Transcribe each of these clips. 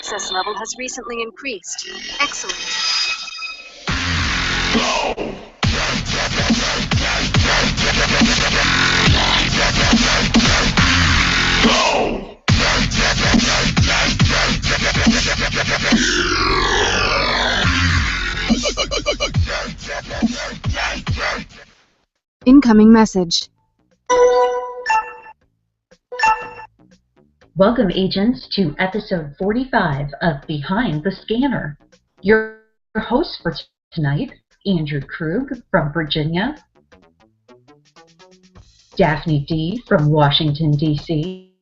access level has recently increased. Excellent. Incoming message. Welcome, agents, to episode 45 of Behind the Scanner. Your hosts for tonight, Andrew Krug from Virginia, Daphne D. from Washington, D.C.,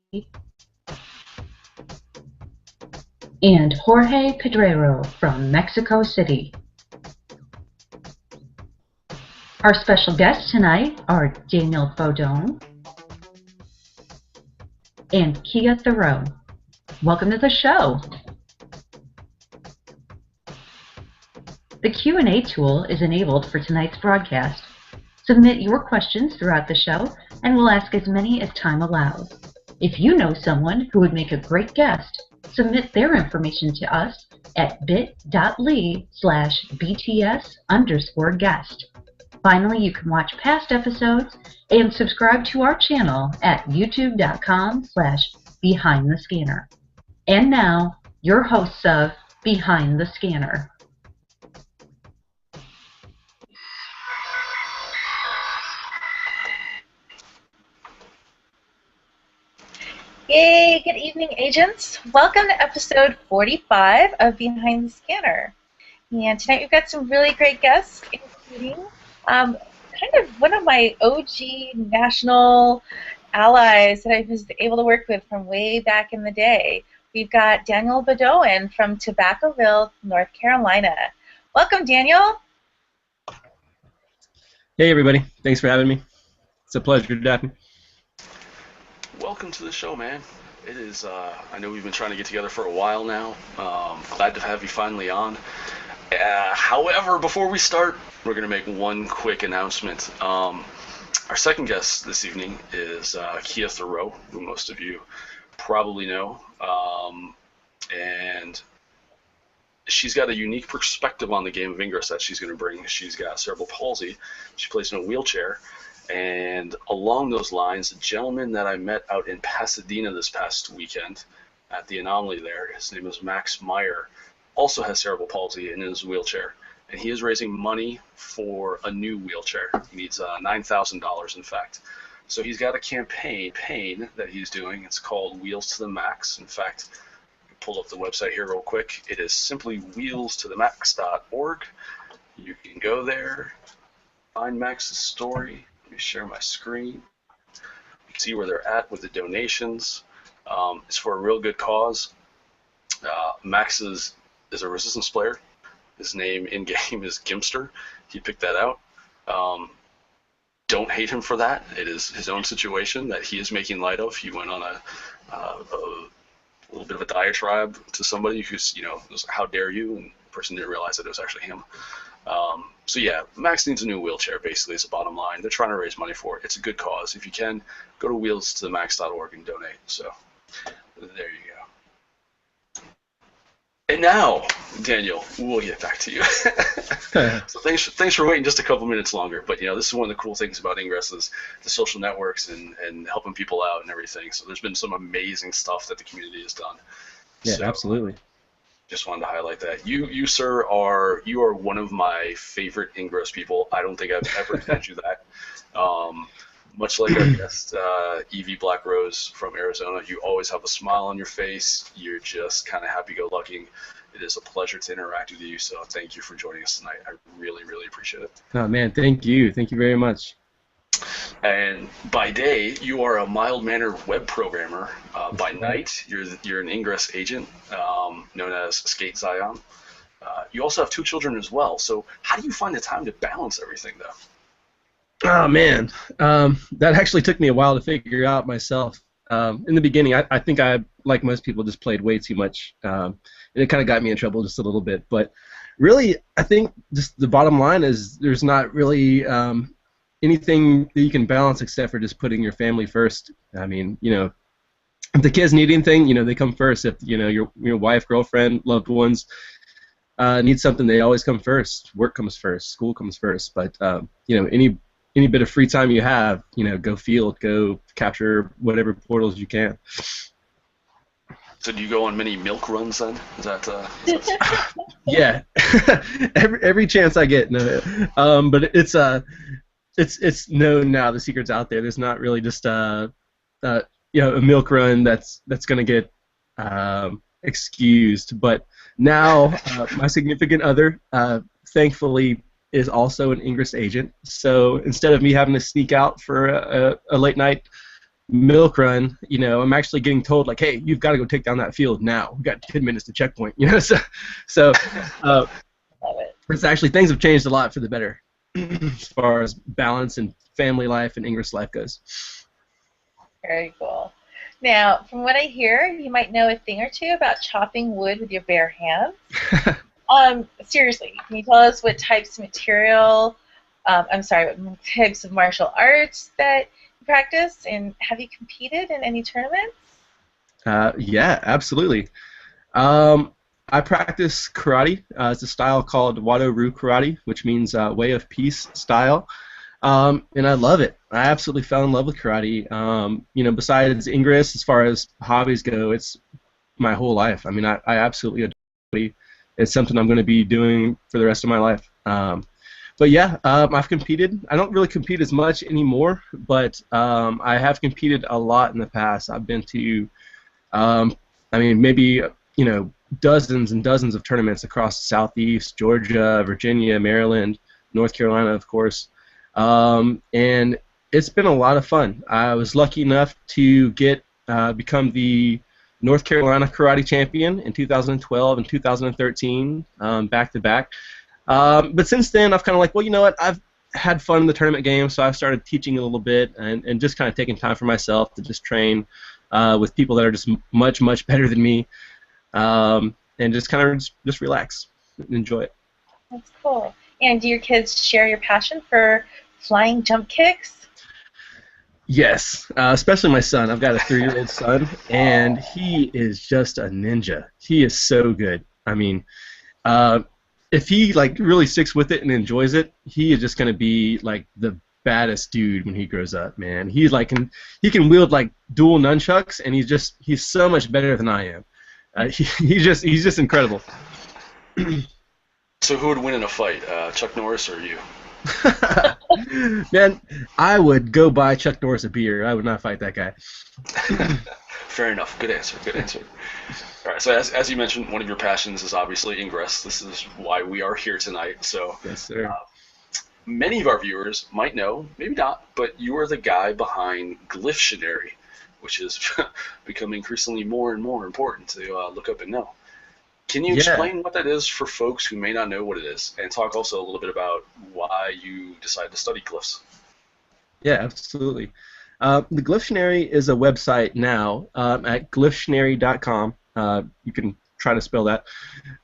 and Jorge Pedrero from Mexico City. Our special guests tonight are Daniel Beaudoin and Kea Theroux. Welcome to the show. The Q&A tool is enabled for tonight's broadcast. Submit your questions throughout the show, and we'll ask as many as time allows. If you know someone who would make a great guest, submit their information to us at bit.ly/BTS_guest. Finally, you can watch past episodes and subscribe to our channel at youtube.com/behindthescanner. And now, your hosts of Behind the Scanner. Yay! Good evening, agents. Welcome to episode 45 of Behind the Scanner. And tonight we've got some really great guests, including kind of one of my OG national allies that I was able to work with from way back in the day. We've got Daniel Beaudoin from Tobaccoville, North Carolina. Welcome, Daniel. Hey, everybody. Thanks for having me. It's a pleasure, Daphne. Welcome to the show, man. It is, I know we've been trying to get together for a while now. Glad to have you finally on. However, before we start, we're going to make one quick announcement. Our second guest this evening is Kea Theroux, who most of you probably know. And she's got a unique perspective on the game of Ingress that she's going to bring. She's got cerebral palsy. She plays in a wheelchair. And along those lines, a gentleman that I met out in Pasadena this past weekend at the Anomaly there, his name is Max Meyer, also has cerebral palsy and is in a wheelchair. And he is raising money for a new wheelchair. He needs $9,000, in fact. So he's got a campaign that he's doing. It's called Wheels to the Max. In fact, I pulled up the website here real quick. It is simply wheelstothemax.org. You can go there, find Max's story. Let me share my screen. You can see where they're at with the donations. It's for a real good cause. Max is a resistance player. His name in-game is Gimster. He picked that out. Don't hate him for that. It is his own situation that he is making light of. He went on a little bit of a diatribe to somebody who's, was, how dare you, and the person didn't realize that it was actually him. So yeah, Max needs a new wheelchair, basically, is the bottom line. They're trying to raise money for it. It's a good cause. If you can, go to wheelstothemax.org and donate. So there you go. And now, Daniel, we'll get back to you. So thanks for waiting just a couple minutes longer. But this is one of the cool things about Ingress is the social networks and helping people out and everything. So there's been some amazing stuff that the community has done. Yeah, so, absolutely. Just wanted to highlight that. You sir, are one of my favorite Ingress people. I don't think I've ever told you that. Much like our guest, Evie Black Rose from Arizona, you always have a smile on your face. You're just kind of happy-go-lucky. It is a pleasure to interact with you, so thank you for joining us tonight. I really, really appreciate it. Oh, man, thank you. Thank you very much. And by day, you are a mild-mannered web programmer. By night, you're an Ingress agent known as Skate Zion. You also have 2 children as well. So how do you find the time to balance everything, though? Oh, man. That actually took me a while to figure out myself. In the beginning, I think I, like most people, just played way too much. And it kind of got me in trouble just a little bit. But really, I think just the bottom line is there's not really anything that you can balance except for just putting your family first. I mean, if the kids need anything, they come first. If your wife, girlfriend, loved ones need something, they always come first. Work comes first. School comes first. But any bit of free time you have, go field, go capture whatever portals you can. So do you go on many milk runs then? Is that? Yeah, every chance I get. No, but it's known now. The secret's out there. There's not really just a milk run that's gonna get excused. But now my significant other, thankfully, is also an Ingress agent. So instead of me having to sneak out for a late night milk run, I'm actually getting told, like, hey, you've got to go take down that field now. We've got 10 minutes to checkpoint. So it's actually, things have changed a lot for the better as far as balance and family life and Ingress life goes. Very cool. Now, from what I hear, you might know a thing or two about chopping wood with your bare hands. Seriously, can you tell us what types of material, what types of martial arts that you practice, and have you competed in any tournaments? Yeah, absolutely. I practice karate. It's a style called Wado-Ryu karate, which means way of peace style. And I love it. I absolutely fell in love with karate. Besides Ingress, as far as hobbies go, it's my whole life. I mean, I absolutely adore karate. It's something I'm going to be doing for the rest of my life. But yeah, I've competed. I don't really compete as much anymore, but I have competed a lot in the past. I've been to, maybe dozens and dozens of tournaments across the Southeast, Georgia, Virginia, Maryland, North Carolina, of course. And it's been a lot of fun. I was lucky enough to become the North Carolina Karate Champion in 2012 and 2013, back to back. But since then, I've kind of like, well, you know what? I've had fun in the tournament game, so I've started teaching a little bit and just kind of taking time for myself to just train with people that are just much, much better than me, and just kind of just relax and enjoy it. That's cool. And do your kids share your passion for flying jump kicks? Yes, especially my son. I've got a 3-year-old son, and he is just a ninja. He is so good. I mean, if he really sticks with it and enjoys it, he is just gonna be like the baddest dude when he grows up, man. He's he can wield dual nunchucks, and he's so much better than I am. He's just incredible. So who would win in a fight, Chuck Norris or you? Man, I would go buy Chuck Norris a beer. I would not fight that guy. Fair enough. Good answer. Good answer. All right. So as you mentioned, one of your passions is obviously Ingress. This is why we are here tonight. So yes, sir. Many of our viewers might know, maybe not, but you are the guy behind Glyph, which is becoming increasingly more and more important to look up and know. Can you explain what that is for folks who may not know what it is, and talk also a little bit about why you decided to study glyphs? Yeah, absolutely. The Glyph is a website now at glyph.com. You can try to spell that.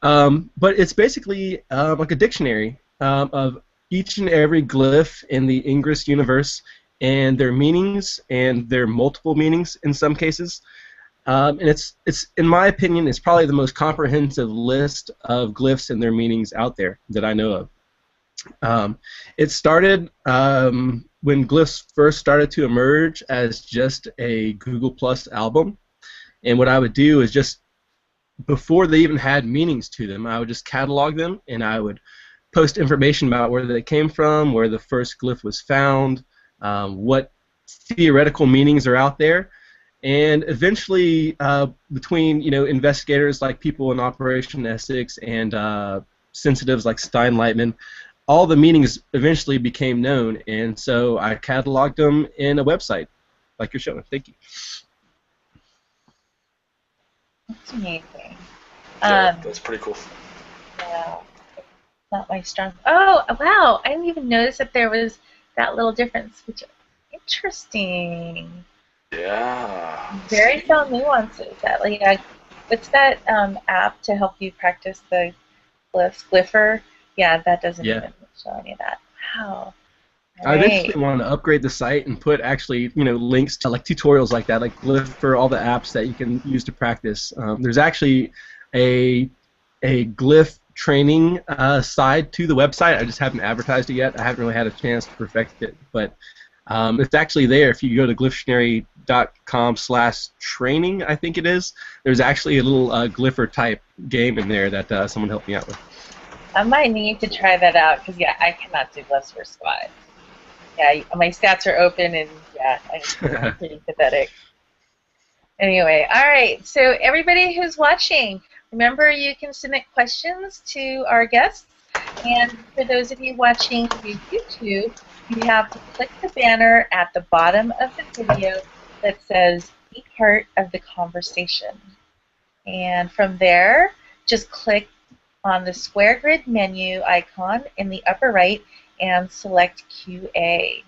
But it's basically like a dictionary of each and every glyph in the Ingress universe and their meanings and their multiple meanings in some cases. And it's in my opinion, it's probably the most comprehensive list of glyphs and their meanings out there that I know of. It started when glyphs first started to emerge as just a Google Plus album, and what I would do is just before they even had meanings to them, I would just catalog them, and I would post information about where they came from, where the first glyph was found, what theoretical meanings are out there. And eventually, between investigators like people in Operation Essex and sensitives like Stein-Lightman, all the meanings eventually became known, and so I cataloged them in a website, like you're showing. Thank you. That's amazing. Yeah, that's pretty cool. Yeah, not my strong. Oh, wow! I didn't even notice that there was that little difference. Which interesting. Yeah. Very subtle nuances. What's that app to help you practice the glyphs? Glypher? Yeah, that doesn't even show any of that. Wow. I eventually want to upgrade the site and put actually, links to like tutorials like that, like Glyph for all the apps that you can use to practice. There's actually a Glyph training side to the website. I just haven't advertised it yet. I haven't really had a chance to perfect it, but it's actually there. If you go to glyphdictionary.com/training, I think it is, there's actually a little Glypher type game in there that someone helped me out with. I might need to try that out because, yeah, I cannot do Glyphs for squad. Yeah, my stats are open, and yeah, I'm pretty pathetic. Anyway, all right. So everybody who's watching, remember you can submit questions to our guests. And for those of you watching through YouTube, you have to click the banner at the bottom of the video that says "Be part of the conversation." And from there, just click on the square grid menu icon in the upper right and select QA.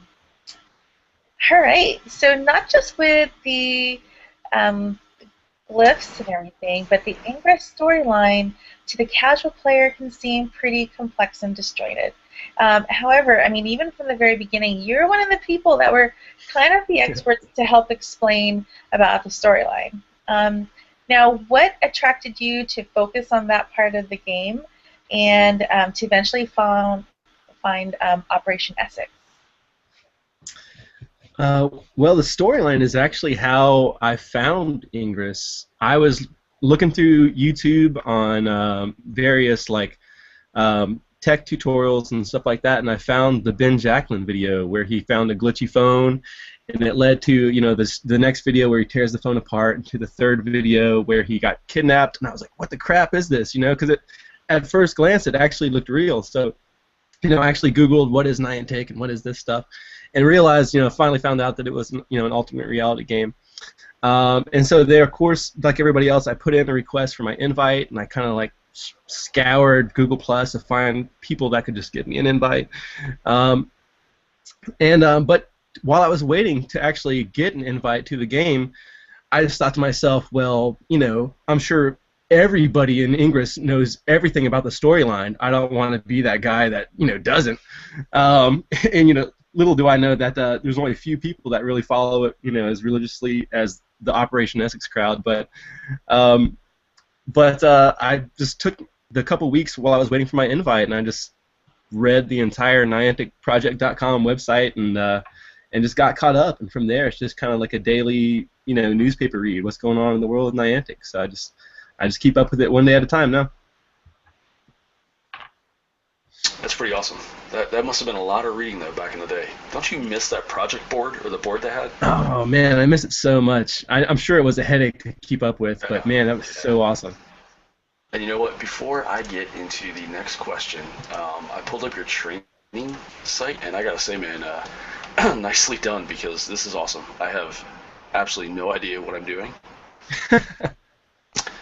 All right, so not just with the glyphs and everything, but the Ingress storyline to the casual player can seem pretty complex and disjointed. However, I mean, even from the very beginning, you're one of the people that were kind of the experts to help explain about the storyline. Now, what attracted you to focus on that part of the game and to eventually find Operation Essex? Well, the storyline is actually how I found Ingress. I was looking through YouTube on various tech tutorials and stuff like that, and I found the Ben Jacklin video where he found a glitchy phone, and it led to the next video where he tears the phone apart, and to the third video where he got kidnapped, and I was like, what the crap is this? Because at first glance it actually looked real. So I actually Googled what is Niantic and what is this stuff, and realized, finally found out that it was, an alternate reality game. And so there, of course, like everybody else, I put in a request for my invite, and I kind of scoured Google Plus to find people that could just give me an invite. But while I was waiting to actually get an invite to the game, I just thought to myself, well, I'm sure everybody in Ingress knows everything about the storyline. I don't want to be that guy that doesn't. And little do I know that there's only a few people that really follow it, as religiously as the Operation Essex crowd. But I just took the couple weeks while I was waiting for my invite, and I just read the entire NianticProject.com website and just got caught up. And from there, it's just kind of like a daily, newspaper read. What's going on in the world of Niantic? So I just keep up with it one day at a time now. That's pretty awesome. That must have been a lot of reading, though, back in the day. Don't you miss that project board, or the board they had? Oh, man, I miss it so much. I'm sure it was a headache to keep up with, but, man, that was so awesome. And you know what? Before I get into the next question, I pulled up your training site, and I got to say, man, nicely done, because this is awesome. I have absolutely no idea what I'm doing. And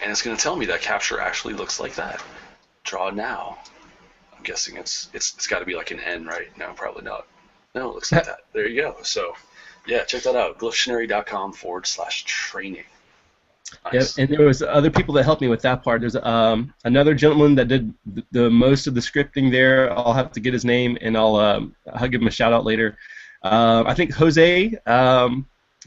it's going to tell me that capture actually looks like that. Draw now. I'm guessing it's got to be like an N, right? No, probably not. No, it looks like that. There you go. So, yeah, check that out. glyphdictionary.com/training. Nice. Yep, and there was other people that helped me with that part. There's another gentleman that did the most of the scripting there. I'll have to get his name, and I'll give him a shout out later. I think Jose,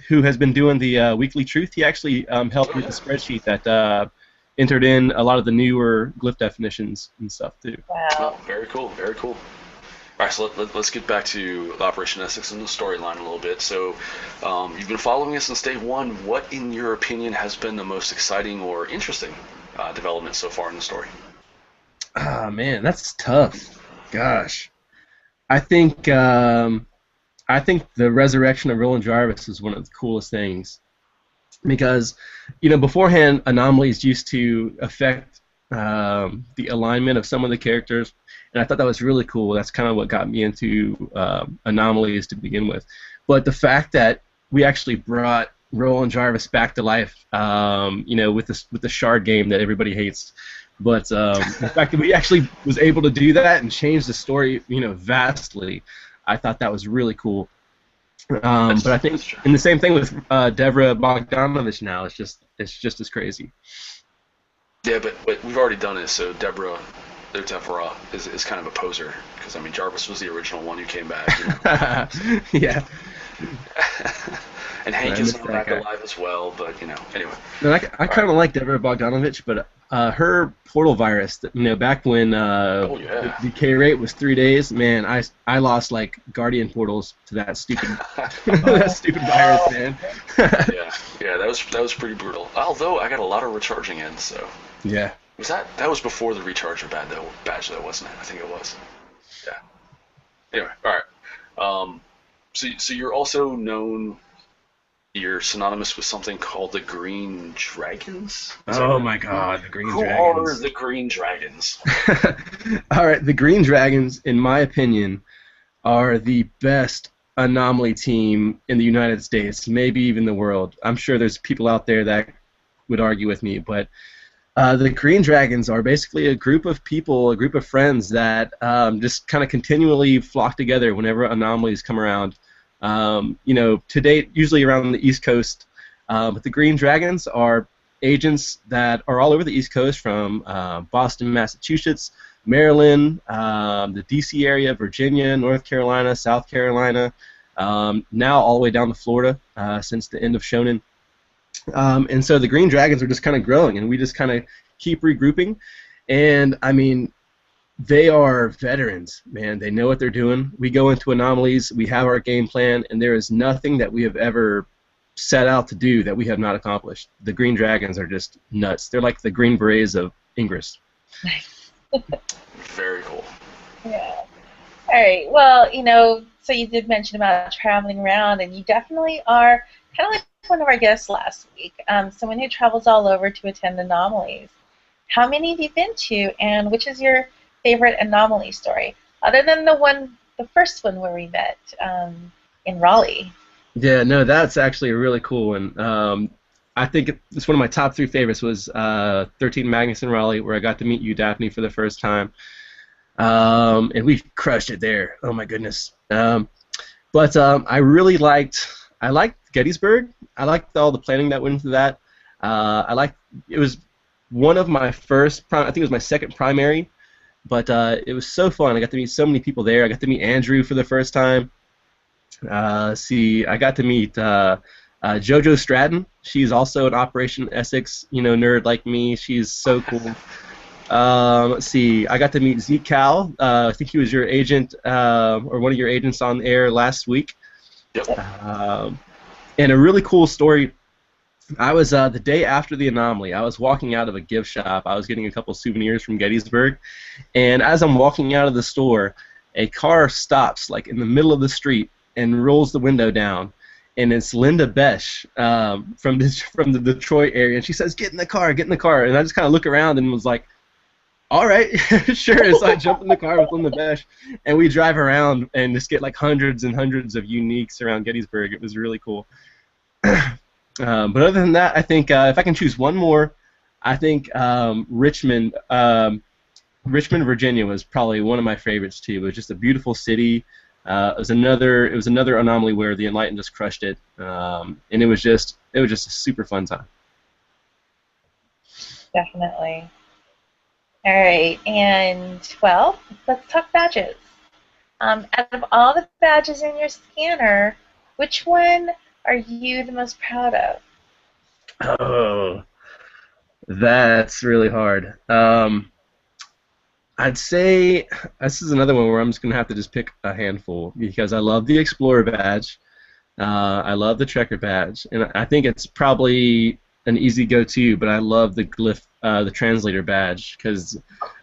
who has been doing the Weekly Truth, he actually helped with the spreadsheet that entered in a lot of the newer glyph definitions and stuff too. Wow. Oh, very cool, very cool. All right, so let's get back to Operation Essex and the storyline a little bit. So you've been following us since day one. What, in your opinion, has been the most exciting or interesting development so far in the story? Ah, man, that's tough. Gosh. I think the resurrection of Roland Jarvis is one of the coolest things, because beforehand anomalies used to affect the alignment of some of the characters, and I thought that was really cool. That's kind of what got me into anomalies to begin with. But the fact that we actually brought Roland Jarvis back to life, with the shard game that everybody hates, but the fact that we actually was able to do that and change the story, vastly, I thought that was really cool. But I think, and the same thing with Deborah Bogdanovich now. It's just as crazy. Yeah, but we've already done it. So Deborah their Deborah is kind of a poser, because I mean Jarvis was the original one who came back. You know? Yeah. And Hank I is missed not that back guy. alive as well, but you know, anyway. No, I kind of like Deborah Bogdanovich, but her portal virus, you know, back when Oh yeah. the decay rate was 3 days, man, I lost like Guardian portals to that stupid that stupid virus, man. Yeah, that was pretty brutal. Although I got a lot of recharging in, so. Yeah. That was before the recharger badge though, wasn't it? I think it was. Yeah. Anyway, all right. So you're also known. You're synonymous with something called the Green Dragons? Oh my God, the Green Who Dragons. are the Green Dragons? All right, the Green Dragons, in my opinion, are the best Anomaly team in the United States, maybe even the world. I'm sure there's people out there that would argue with me, but the Green Dragons are basically a group of people, a group of friends that just kind of continually flock together whenever anomalies come around. You know, to date, usually around the East Coast, but the Green Dragons are agents that are all over the East Coast, from Boston, Massachusetts, Maryland, the D.C. area, Virginia, North Carolina, South Carolina, now all the way down to Florida since the end of Shonen. And so the Green Dragons are just kind of growing, and we just kind of keep regrouping. And, I mean, they are veterans, man. They know what they're doing. We go into anomalies, we have our game plan, and there is nothing that we have ever set out to do that we have not accomplished. The Green Dragons are just nuts. They're like the Green Berets of Ingress. Very cool. Yeah. All right. Well, you know, so you did mention about traveling around, and you definitely are kind of like one of our guests last week, someone who travels all over to attend anomalies. How many have you been to, and which is your favorite anomaly story, other than the first one where we met in Raleigh? Yeah, no, that's actually a really cool one. I think it's one of my top 3 favorites was 13 Magnus in Raleigh, where I got to meet you, Daphne, for the first time. And we crushed it there. Oh my goodness. But I liked Gettysburg. I liked all the planning that went into that. It was one of my first, I think it was my second primary, but it was so fun. I got to meet so many people there. I got to meet Andrew for the first time. I got to meet JoJo Stratton. She's also an Operation Essex, nerd like me. She's so cool. I got to meet Zeke Cal. I think he was your agent, or one of your agents on air last week. Yep. And a really cool story. I was the day after the anomaly. I was walking out of a gift shop. I was getting a couple souvenirs from Gettysburg, and as I'm walking out of the store, a car stops like in the middle of the street and rolls the window down, and it's Linda Besh from the Detroit area, and she says, "Get in the car, get in the car." And I just kind of look around and was like, "All right, sure." So I jump in the car with Linda Besh, and we drive around and just get like hundreds and hundreds of uniques around Gettysburg. It was really cool. But other than that, I think if I can choose one more, I think Richmond, Virginia was probably one of my favorites too. It was just a beautiful city. It was another anomaly where the Enlightened just crushed it, and it was just a super fun time. Definitely. All right, and well, let's talk badges. Out of all the badges in your scanner, which one are you the most proud of? Oh, that's really hard. I'd say this is another one where I'm just going to have to just pick a handful, because I love the Explorer badge, I love the Trekker badge, and I think it's probably an easy go-to, but I love the Glyph, the Translator badge, because,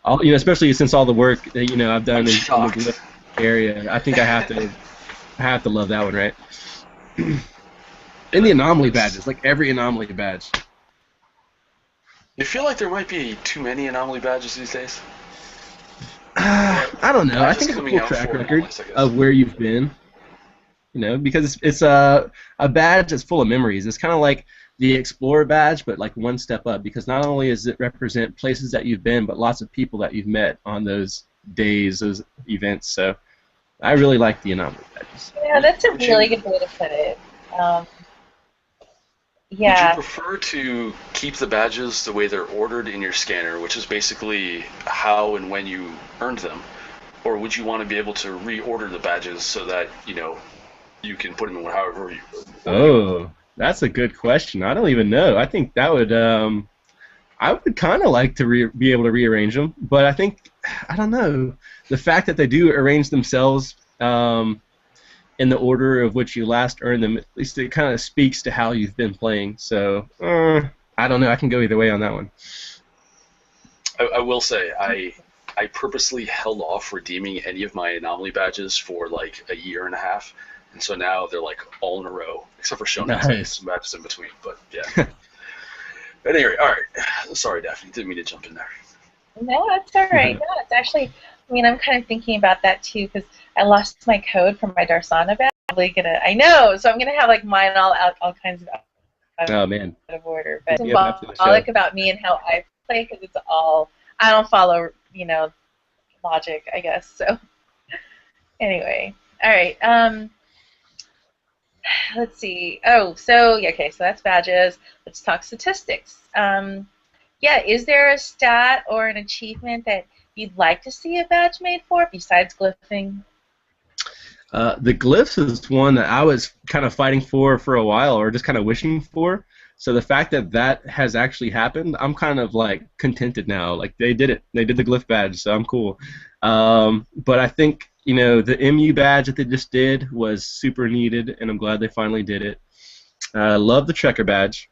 especially since all the work that, I've done in the Glyph area, I think I have to love that one, right? And the Anomaly badges, like every Anomaly badge. You feel like there might be too many Anomaly badges these days? I don't know. I think it's a cool track record of where you've been. Because it's a badge that's full of memories. It's kind of like the Explorer badge, but like one step up. Because not only does it represent places that you've been, but lots of people that you've met on those days, those events. So I really like the Anomaly badges. Yeah, that's a really good way to put it. Would you Yeah. prefer to keep the badges the way they're ordered in your scanner, which is basically how and when you earned them, or would you want to be able to reorder the badges so that you can put them in however you? Oh, that's a good question. I don't even know. I think that would I would kind of like to be able to rearrange them, but I think I don't know. The fact that they do arrange themselves in the order of which you last earned them, at least it kind of speaks to how you've been playing. So I don't know. I can go either way on that one. I will say I purposely held off redeeming any of my Anomaly badges for like a year and a half, and so now they're like all in a row, except for Shonen, Nice. some badges in between. But yeah. But anyway, all right. Sorry, Daphne, didn't mean to jump in there. No, that's all right. No, it's actually, I mean, I'm kind of thinking about that too because I lost my code for my Darsana badge. I'm probably gonna, I know, so I'm gonna have like mine all kinds of Oh man. out of order. But it's Yeah, after the show. symbolic about me and how I play because it's all, I don't follow, logic, I guess. So anyway, all right. Let's see. Oh, so yeah, okay, so that's badges. Let's talk statistics. Yeah, is there a stat or an achievement that you'd like to see a badge made for besides glyphing? The Glyphs is one that I was kind of fighting for a while, or just kind of wishing for. So the fact that that has actually happened, I'm kind of like contented now. Like they did it. They did the Glyph badge, so I'm cool. But I think the MU badge that they just did was super needed, and I'm glad they finally did it. I love the Trekker badge,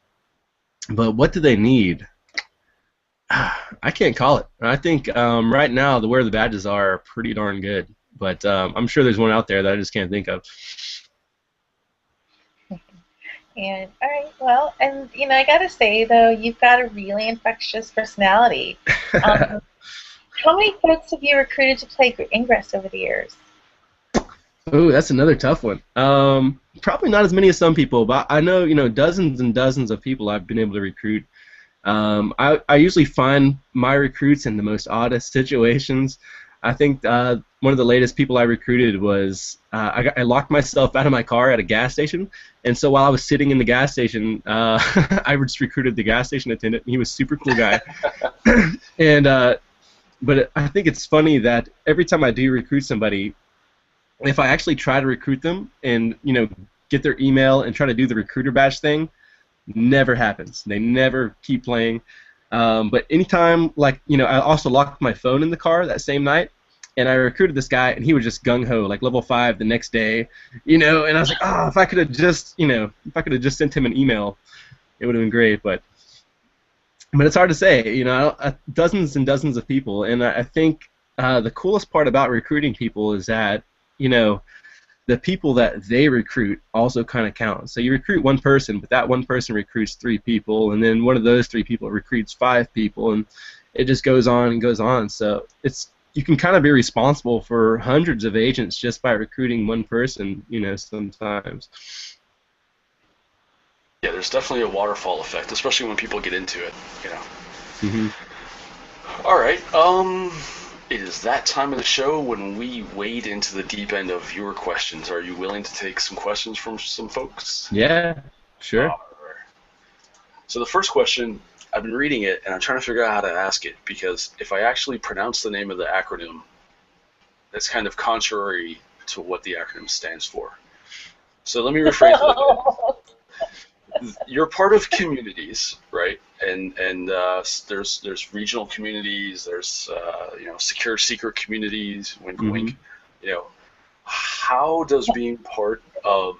but what do they need? I can't call it. I think right now where the badges are pretty darn good, but I'm sure there's one out there that I just can't think of. And all right, well, and I gotta say though, you've got a really infectious personality. How many folks have you recruited to play Ingress over the years? Oh, that's another tough one. Probably not as many as some people, but I know dozens and dozens of people I've been able to recruit. I usually find my recruits in the most oddest situations. I think one of the latest people I recruited was I locked myself out of my car at a gas station, and so while I was sitting in the gas station, I just recruited the gas station attendant. He was a super cool guy, and but I think it's funny that every time I do recruit somebody, if I actually try to recruit them and get their email and try to do the recruiter badge thing, never happens. They never keep playing. But anytime, I also locked my phone in the car that same night, and I recruited this guy, and he was just gung-ho, like level 5 the next day, and I was like, oh, if I could have just, sent him an email, it would have been great, but it's hard to say, dozens and dozens of people, and I think the coolest part about recruiting people is that, the people that they recruit also kind of count. So you recruit one person, but that one person recruits 3 people, and then one of those 3 people recruits 5 people, and it just goes on and goes on. So you can kind of be responsible for hundreds of agents just by recruiting one person, sometimes. Yeah, there's definitely a waterfall effect, especially when people get into it, Mm-hmm. All right, it is that time of the show when we wade into the deep end of your questions. Are you willing to take some questions from some folks? Yeah, sure. All right. So the first question, I've been reading it, and I'm trying to figure out how to ask it, because if I actually pronounce the name of the acronym, that's kind of contrary to what the acronym stands for. So let me rephrase it. You're part of communities, right? And there's regional communities, there's secure secret communities. Wink, wink. How does being part of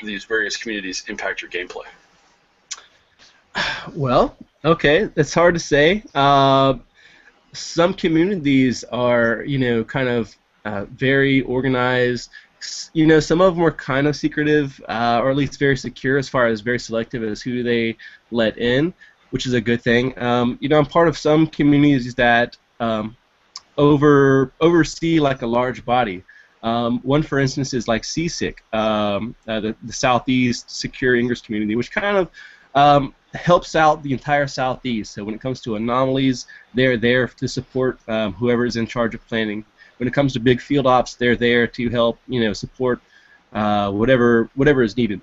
these various communities impact your gameplay? Well, okay, it's hard to say. Some communities are, kind of very organized. Some of them are kind of secretive, or at least very secure, as far as very selective as who they let in, which is a good thing. I'm part of some communities that oversee like a large body. One, for instance, is like Seasick, the Southeast Secure Ingress community, which kind of helps out the entire Southeast. So when it comes to anomalies, they're there to support whoever is in charge of planning. When it comes to big field ops, they're there to help, support whatever is needed.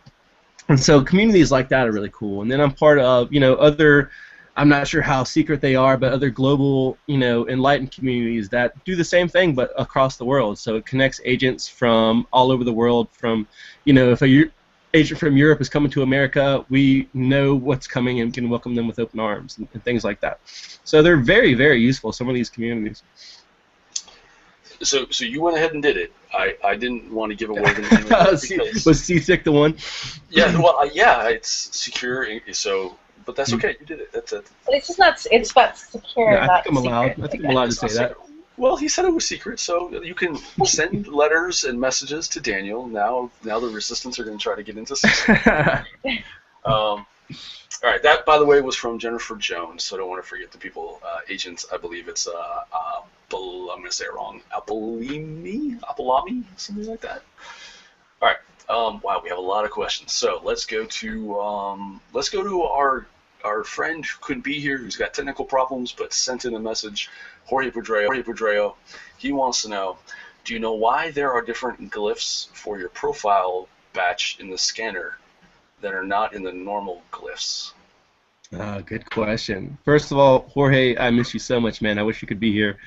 And so communities like that are really cool. And then I'm part of, other, I'm not sure how secret they are, but other global, enlightened communities that do the same thing but across the world. So it connects agents from all over the world. From, if a agent from Europe is coming to America, we know what's coming and can welcome them with open arms and things like that. So they're very, very useful, some of these communities. So you went ahead and did it. I didn't want to give away the name of it was Seasick the one? Yeah, well, yeah, it's secure. So, but that's okay. You did it. That's it. But it's just not. It's about secure. Yeah, not I think I'm allowed. secret. I think I'm allowed to say that. Well, he said it was secret, so you can send letters and messages to Daniel. Now the Resistance are going to try to get into secret. All right, that, by the way, was from Jennifer Jones, so I don't want to forget the people. Agents, I believe it's, I'm going to say it wrong, Apolami, something like that. All right, wow, we have a lot of questions. So let's go to our friend who couldn't be here, who's got technical problems, but sent in a message, Jorge Pedreo. He wants to know, do you know why there are different glyphs for your profile batch in the scanner that are not in the normal glyphs? Good question. First of all, Jorge, I miss you so much, man. I wish you could be here.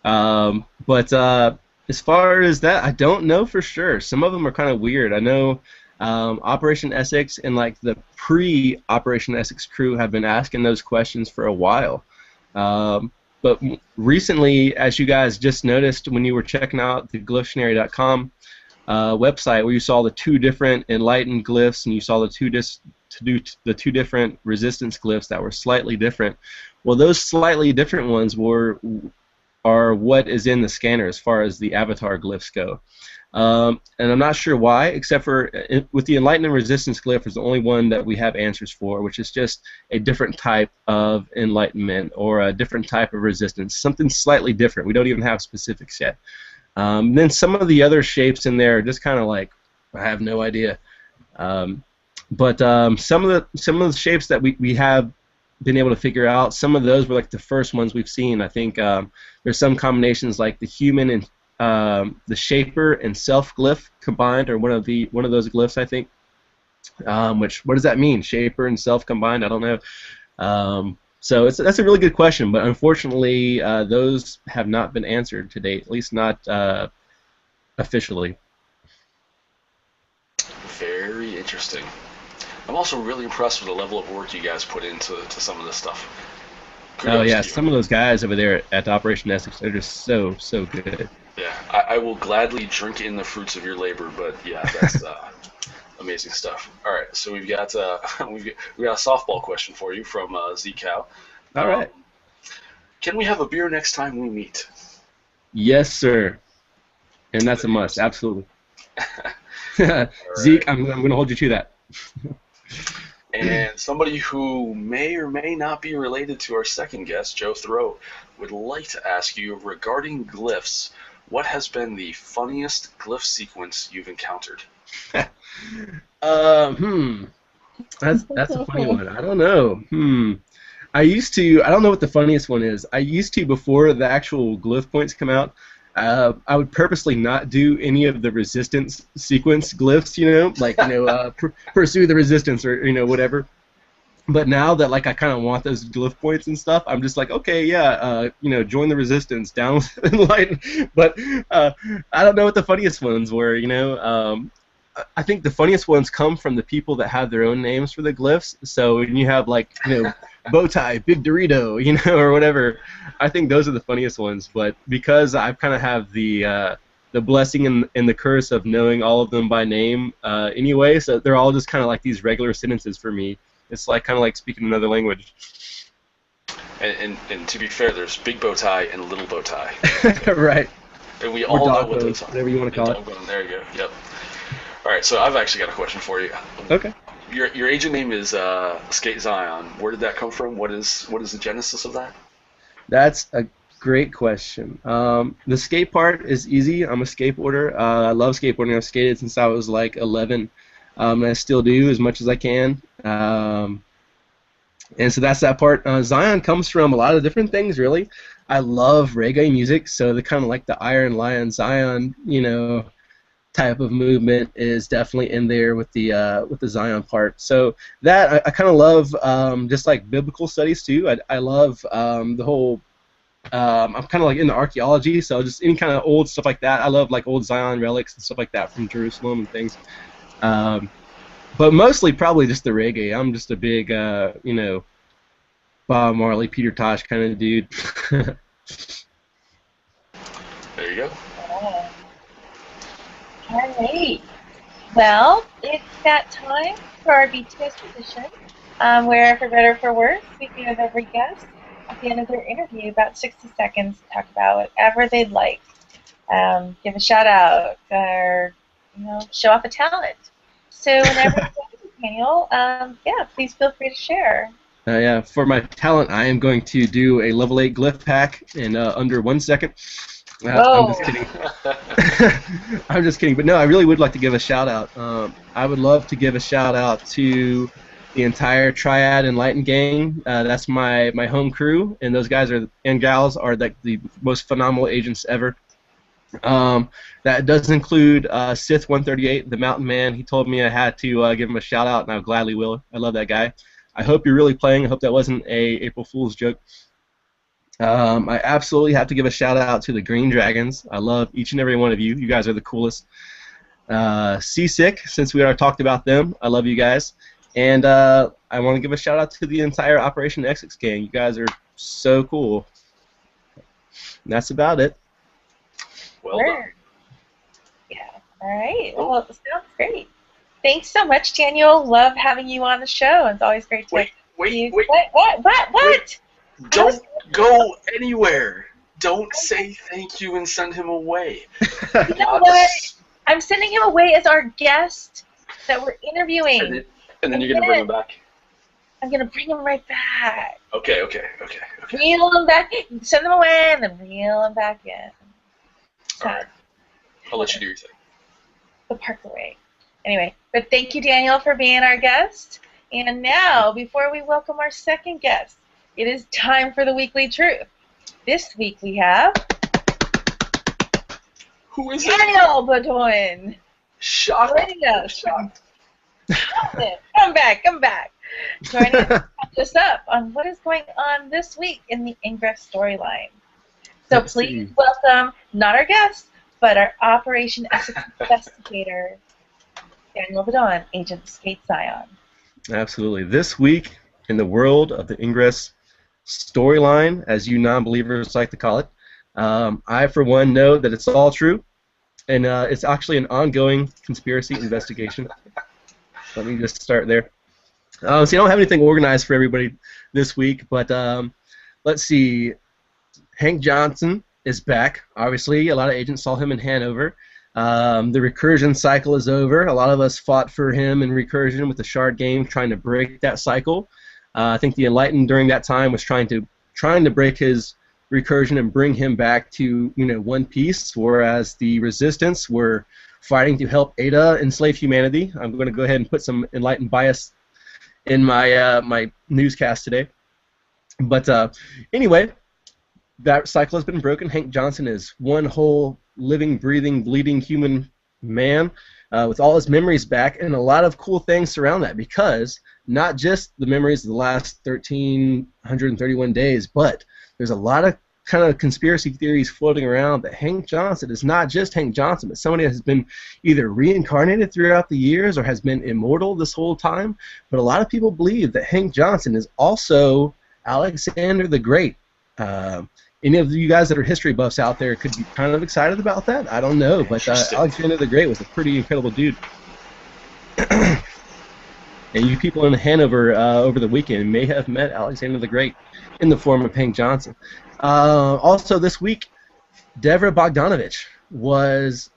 But as far as that, I don't know for sure. Some of them are kind of weird. I know Operation Essex and like the pre-Operation Essex crew have been asking those questions for a while. But recently, as you guys just noticed when you were checking out the glyptionary.com website, where you saw the two different enlightened glyphs and you saw the two different resistance glyphs that were slightly different. Well, those slightly different ones are what is in the scanner as far as the avatar glyphs go. And I'm not sure why, except for with the enlightened and resistance glyph is the only one that we have answers for, which is just a different type of enlightenment or a different type of resistance, something slightly different. We don't even have specifics yet. Then some of the other shapes in there are just kind of like, I have no idea. But some of the shapes that we have been able to figure out, some of those were like the first ones we've seen. I think there's some combinations like the human and the shaper and self glyph combined, or one of those glyphs, I think. What does that mean? Shaper and self combined? I don't know. So that's a really good question, but unfortunately those have not been answered to date, at least not officially. Very interesting. I'm also really impressed with the level of work you guys put into some of this stuff. Kudos Oh yeah, to you. some of those guys over there at Operation Essex, they're just so good. Yeah, I will gladly drink in the fruits of your labor, but yeah, that's amazing stuff. All right, so we've got we got a softball question for you from Z-Cow. All right. Can we have a beer next time we meet? Yes, sir. And that's a must, absolutely. Right. Zeke, I'm going to hold you to that. And somebody who may or may not be related to our second guest, Kea Theroux, would like to ask you regarding glyphs, what has been the funniest glyph sequence you've encountered? That's a funny one. I don't know. I don't know what the funniest one is. I used to, before the actual glyph points come out, I would purposely not do any of the resistance sequence glyphs, pursue the resistance or whatever. But now that like I kind of want those glyph points and stuff, I'm just like, okay, yeah, join the resistance, down with enlighten. But I don't know what the funniest ones were. I think the funniest ones come from the people that have their own names for the glyphs. So when you have like Bowtie, Big Dorito, or whatever, I think those are the funniest ones. But because I kind of have the blessing and the curse of knowing all of them by name anyway, so they're all just kind of like these regular sentences for me. It's like kind of like speaking another language. And to be fair, there's Big Bowtie and Little Bowtie. Right. And we all know what those are. Whatever you want to call it. There you go. Yep. All right, so I've actually got a question for you. Okay. Your agent name is Skate Zion. Where did that come from? What is the genesis of that? That's a great question. The skate part is easy. I'm a skateboarder. I love skateboarding. I've skated since I was like 11. And I still do as much as I can. And so that's that part. Zion comes from a lot of different things, really. I love reggae music, so the kind of like the Iron Lion Zion, type of movement is definitely in there with the Zion part. So that I kind of love, just like biblical studies too. I love the whole. I'm kind of like into archaeology, so just any kind of old stuff like that. I love like old Zion relics and stuff like that from Jerusalem and things. But mostly probably just the reggae. I'm just a big, Bob Marley, Peter Tosh kind of dude. There you go. Oh. All right. Well, it's that time for our BTS tradition, where, for better or for worse, we give every guest at the end of their interview about 60 seconds to talk about whatever they'd like. Give a shout out or show off a talent. So whenever you're ready, Daniel, please feel free to share. Yeah, for my talent, I am going to do a level 8 glyph hack in under 1 second. I'm just kidding. I'm just kidding. But no, I really would like to give a shout out. I would love to give a shout out to the entire Triad Enlightened gang. That's my home crew, and those guys and gals are the most phenomenal agents ever. That does include Sith 138, the Mountain Man. He told me I had to give him a shout out, and I gladly will. I love that guy. I hope you're really playing. I hope that wasn't a April Fool's joke. I absolutely have to give a shout out to the Green Dragons. I love each and every one of you. You guys are the coolest. Seasick, since we already talked about them, I love you guys. And I want to give a shout out to the entire Operation Essex gang. You guys are so cool. And that's about it. Well done. Yeah. All right. Well, it sounds great. Thanks so much, Daniel. Love having you on the show. It's always great to Wait. What? Don't go anywhere. Don't say thank you and send him away. You know what? I'm sending him away as our guest that we're interviewing. And then you're going to bring him back? I'm going to bring him right back. Okay. Reel him back. Send him away and then reel him back in. All right. I'll let you do your thing. The park away. Anyway, but thank you, Daniel, for being our guest. And now, before we welcome our second guest, it is time for the Weekly Truth. This week we have... Who is Daniel Beaudoin. Shocked. Come back. Joining us to catch us up on what is going on this week in the Ingress storyline. So please welcome, not our guest, but our Operation Essex investigator, Daniel Beaudoin, Agent Skate Zion. Absolutely. This week in the world of the Ingress storyline, as you non-believers like to call it, I, for one, know that it's all true, and it's actually an ongoing conspiracy investigation. Let me just start there. So I don't have anything organized for everybody this week, but let's see. Hank Johnson is back. Obviously, a lot of agents saw him in Hanover. The recursion cycle is over. A lot of us fought for him in recursion with the Shard game, trying to break that cycle. I think the Enlightened during that time was trying to break his recursion and bring him back to one piece, whereas the Resistance were fighting to help Ada enslave humanity. I'm going to go ahead and put some Enlightened bias in my my newscast today. But anyway, that cycle has been broken. Hank Johnson is one whole living, breathing, bleeding human man with all his memories back, and a lot of cool things surround that, because not just the memories of the last 1,331 days, but there's a lot of kind of conspiracy theories floating around that Hank Johnson is not just Hank Johnson, but somebody that has been either reincarnated throughout the years or has been immortal this whole time. But a lot of people believe that Hank Johnson is also Alexander the Great. Any of you guys that are history buffs out there could be kind of excited about that. I don't know, but Alexander the Great was a pretty incredible dude. And you people in Hanover over the weekend may have met Alexander the Great in the form of Hank Johnson. Also this week, Devra Bogdanovich was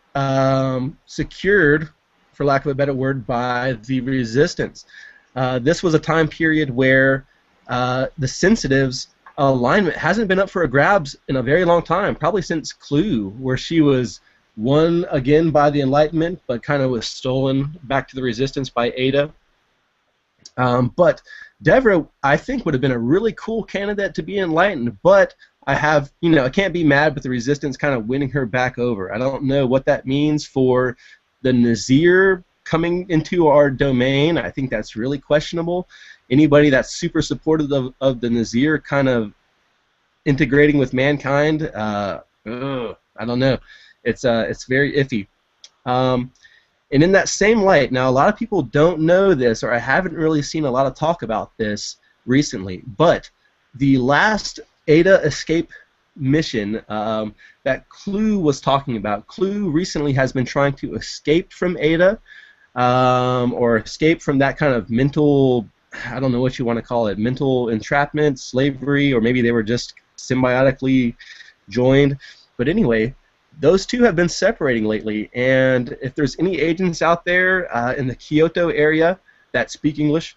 secured, for lack of a better word, by the Resistance. This was a time period where the Sensitives' alignment hasn't been up for grabs in a very long time, probably since Clue, where she was won again by the Enlightenment, but kind of was stolen back to the Resistance by Ada. But Devra, I think, would have been a really cool candidate to be Enlightened, but I can't be mad with the Resistance kind of winning her back over. I don't know what that means for The Nazir coming into our domain, I think that's really questionable. Anybody that's super supportive of the Nazir kind of integrating with mankind, I don't know. It's very iffy. And in that same light, now a lot of people don't know this, or I haven't really seen a lot of talk about this recently, but the last Ada escape mission that Clue was talking about, Clue recently has been trying to escape from Ada, or escape from that kind of mental, I don't know what you want to call it, mental entrapment, slavery, or maybe they were just symbiotically joined. But anyway, those two have been separating lately, and if there's any agents out there in the Kyoto area that speak English,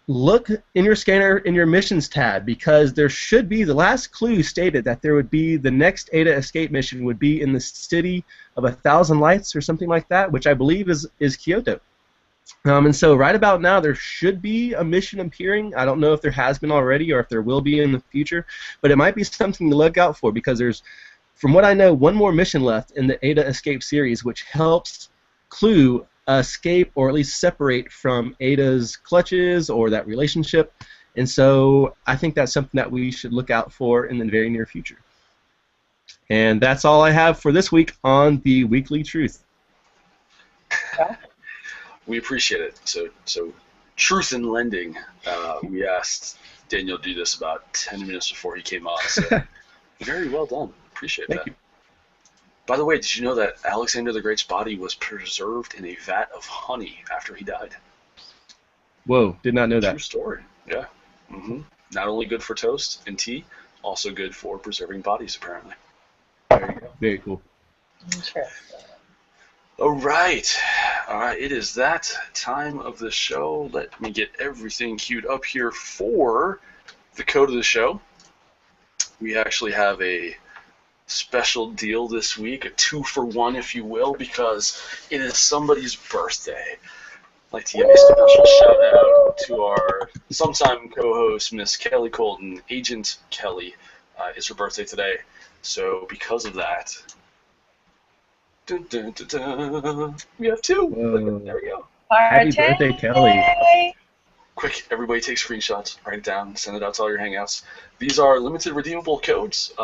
look in your scanner in your missions tab, because there should be, the last clue stated that there would be, the next Ada escape mission would be in the city of 1,000 lights or something like that, which I believe is Kyoto. And so right about now there should be a mission appearing. I don't know if there has been already or if there will be in the future, but it might be something to look out for, because there's, from what I know, one more mission left in the Ada Escape series, which helps Clue escape, or at least separate from Ada's clutches or that relationship. And so I think that's something that we should look out for in the very near future. And that's all I have for this week on the Weekly Truth. We appreciate it. So Truth in Lending, we asked Daniel to do this about 10 minutes before he came on. So very well done. Appreciate that. Thank you. By the way, did you know that Alexander the Great's body was preserved in a vat of honey after he died? Whoa, did not know that. True story. Yeah. Not only good for toast and tea, also good for preserving bodies, apparently. There you go. Very cool. Interesting. All right. It is that time of the show. Let me get everything queued up here for the code of the show. We actually have a special deal this week, a 2-for-1, if you will, because it is somebody's birthday. I'd like to give a special shout out to our sometime co-host, Miss Kelly Colton, Agent Kelly. It's her birthday today, so because of that, we have two. Whoa. There we go. Happy birthday, Kelly. Quick, everybody take screenshots, write it down, send it out to all your Hangouts. These are limited redeemable codes.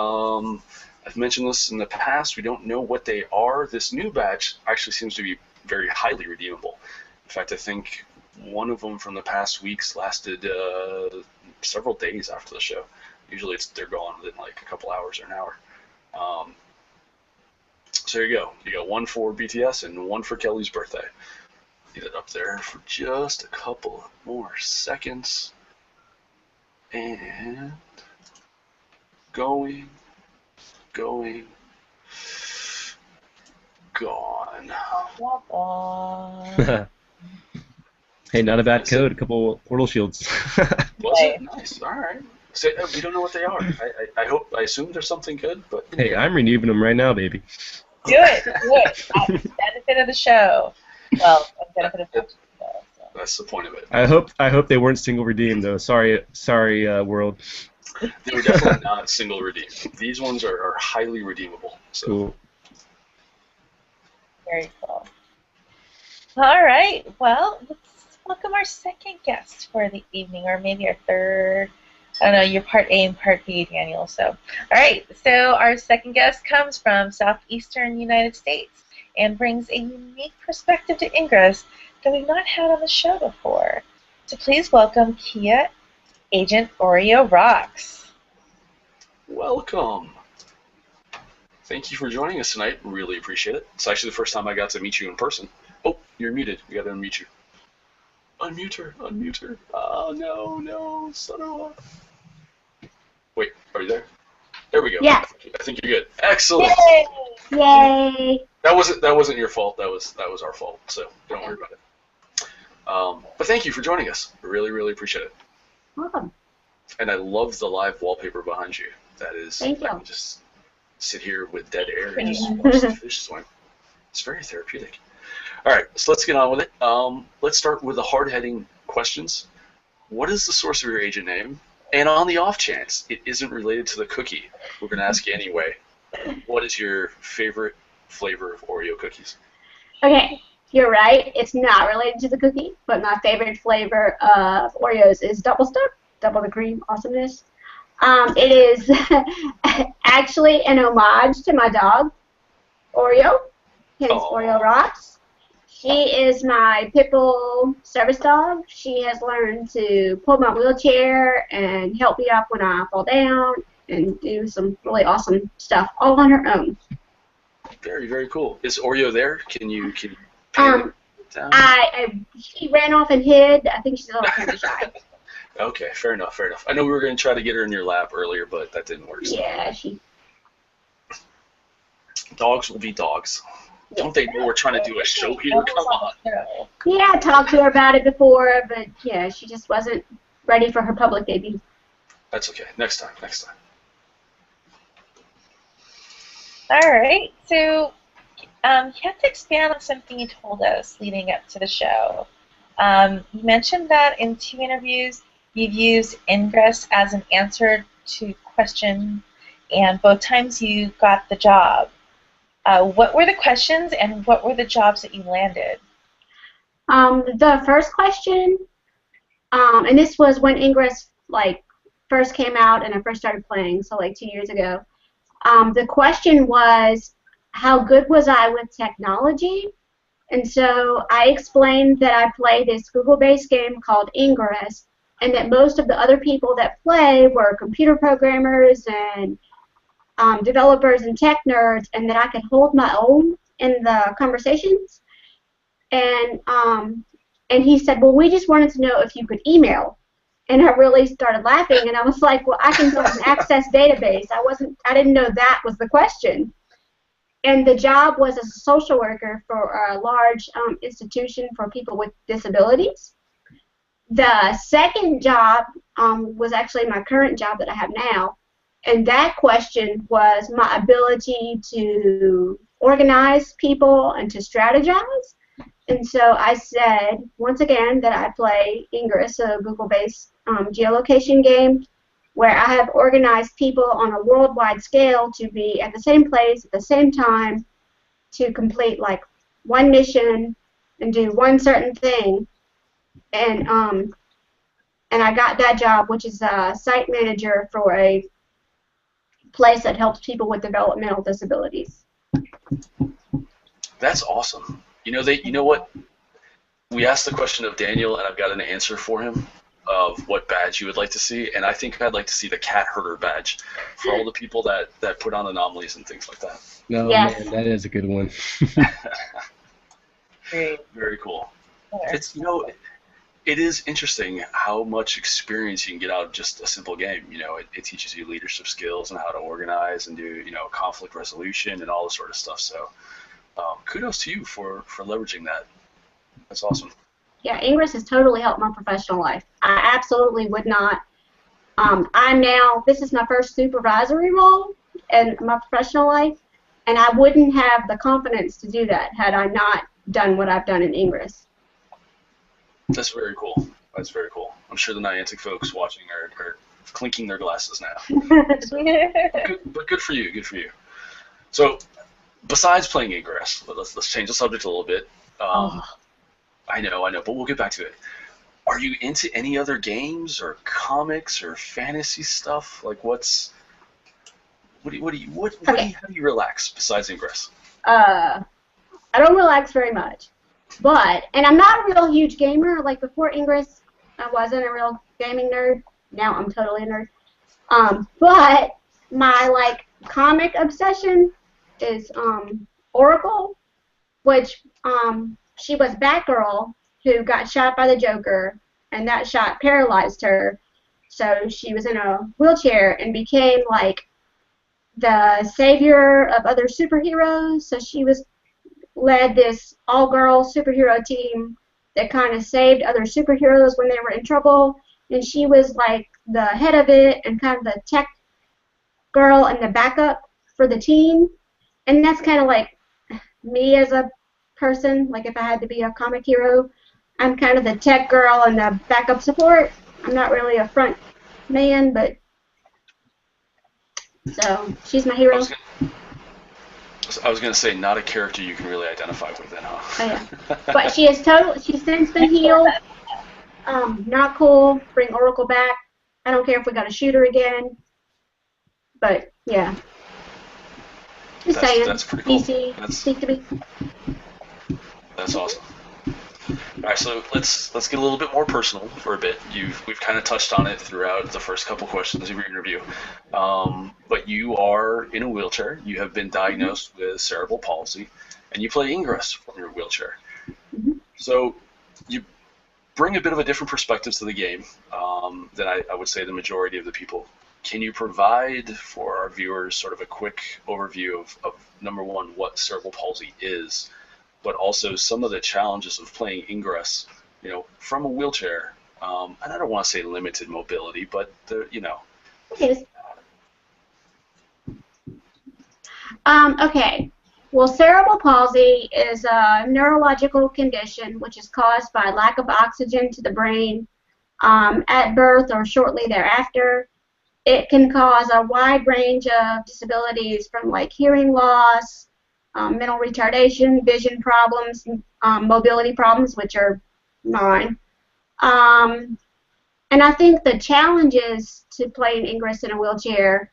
I've mentioned this in the past. We don't know what they are. This new batch actually seems to be very highly redeemable. In fact, I think one of them from the past weeks lasted several days after the show. Usually they're gone within like a couple hours or an hour. So there you go. You got one for BTS and one for Kelly's birthday. Get it up there for just a couple more seconds. And going, gone. Hey, not a bad code. A couple portal shields. Was it? Nice. All right. So, we don't know what they are. I assume there's something good, but Hey, I'm renewing them right now, baby. Do it. Benefit of the show. Well, benefit of the show. So. That's the point of it. I hope they weren't single redeemed though. Sorry, world. They were definitely not single redeemed. These ones are highly redeemable. So. Cool. Very cool. All right. Well, let's welcome our second guest for the evening, or maybe our third. I don't know. You're part A and part B, Daniel. So, all right. So our second guest comes from southeastern United States and brings a unique perspective to Ingress that we've not had on the show before. So please welcome Kea Agent Oreo Rocks. Welcome. Thank you for joining us tonight. Really appreciate it. It's actually the first time I got to meet you in person. Oh, you're muted. We got to unmute you. Unmute her. Oh, no, son of a... Wait, are you there? There we go. Yeah. I think you're good. Excellent. Yay! That wasn't your fault. That was our fault. So don't worry about it. But thank you for joining us. I really, really appreciate it. Welcome. And I love the live wallpaper behind you. That is, Thank you. I can just sit here with dead air and just watch the fish swim. It's very therapeutic. All right, so let's get on with it. Let's start with the hard-hitting questions. What is the source of your agent name? And on the off chance it isn't related to the cookie, we're going to ask you anyway. What is your favorite flavor of Oreo cookies? Okay, you're right. It's not related to the cookie, but my favorite flavor of Oreos is double stuff, double the cream awesomeness. It is actually an homage to my dog, Oreo, hence Oreo Rocks. She is my pit bull service dog. She has learned to pull my wheelchair and help me up when I fall down and do some really awesome stuff all on her own. Very, very cool. Is Oreo there? Can you Um, down? She ran off and hid. I think she's a little kind of shy. Okay, fair enough, fair enough. I know we were going to try to get her in your lap earlier, but that didn't work. So. Yeah, Dogs will be dogs. Yeah. Don't they know we're trying to do a show here? Come on. Yeah, I talked to her about it before, but yeah, she just wasn't ready for her public debut. That's okay. Next time, next time. All right, so you have to expand on something you told us leading up to the show. You mentioned that in 2 interviews you've used Ingress as an answer to question, and both times you got the job. What were the questions and what were the jobs that you landed? The first question, and this was when Ingress first came out and I first started playing, so 2 years ago. The question was, how good was I with technology? And so I explained that I play this Google-based game called Ingress, and that most of the other people that play were computer programmers and developers and tech nerds, and that I could hold my own in the conversations. And he said, well, we just wanted to know if you could email. And I really started laughing, and I was like, well, I can build an access database. I didn't know that was the question. And the job was as a social worker for a large institution for people with disabilities. The second job was actually my current job that I have now. And that question was my ability to organize people and to strategize. And so I said, once again, that I play Ingress, a Google-based geolocation game, where I have organized people on a worldwide scale to be at the same place at the same time to complete one mission and do one certain thing. And I got that job, which is a site manager for a place that helps people with developmental disabilities. That's awesome. You know what? We asked the question of Daniel, and I've got an answer for him of what badge you would like to see, and I think I'd like to see the cat herder badge for all the people that put on anomalies and things like that. No, yes. Man, that is a good one. Very cool. It's it is interesting how much experience you can get out of just a simple game. It teaches you leadership skills and how to organize and do conflict resolution and all this sort of stuff. So kudos to you for leveraging that. That's awesome. Yeah, Ingress has totally helped my professional life. I absolutely would not. This is my first supervisory role in my professional life, and I wouldn't have the confidence to do that had I not done what I've done in Ingress. That's very cool. That's very cool. I'm sure the Niantic folks watching are clinking their glasses now. But good for you. Good for you. So, besides playing Ingress, let's change the subject a little bit. I know, but we'll get back to it. Are you into any other games or comics or fantasy stuff? How do you relax besides Ingress? I don't relax very much, and I'm not a real huge gamer. Before Ingress, I wasn't a real gaming nerd. Now I'm totally a nerd. But my comic obsession is Oracle, which she was Batgirl who got shot by the Joker, and that shot paralyzed her. So she was in a wheelchair and became the savior of other superheroes. So she led this all-girl superhero team that kind of saved other superheroes when they were in trouble. And she was the head of it and kind of the tech girl and the backup for the team. And that's kind of me as a person. If I had to be a comic hero, I'm kind of the tech girl and the backup support. I'm not really a front man, but so she's my hero. I was going to say, not a character you can really identify with then, huh? Oh, yeah. But she is she's since been healed. Not cool. Bring Oracle back. I don't care if we got to shoot her again. But, yeah. Just saying. That's pretty cool. DC, speak to me. That's awesome. All right, so let's get a little bit more personal for a bit. We've kind of touched on it throughout the first couple questions of your interview, but you are in a wheelchair. You have been diagnosed with cerebral palsy, and you play Ingress from your wheelchair. Mm-hmm. So you bring a bit of a different perspective to the game than I would say the majority of the people. Can you provide for our viewers sort of a quick overview of number one, what cerebral palsy is, but also some of the challenges of playing Ingress, from a wheelchair, and I don't want to say limited mobility, but Yes. Okay. Well, cerebral palsy is a neurological condition which is caused by lack of oxygen to the brain at birth or shortly thereafter. It can cause a wide range of disabilities from like hearing loss, mental retardation, vision problems, mobility problems, which are mine. And I think the challenges to playing Ingress in a wheelchair,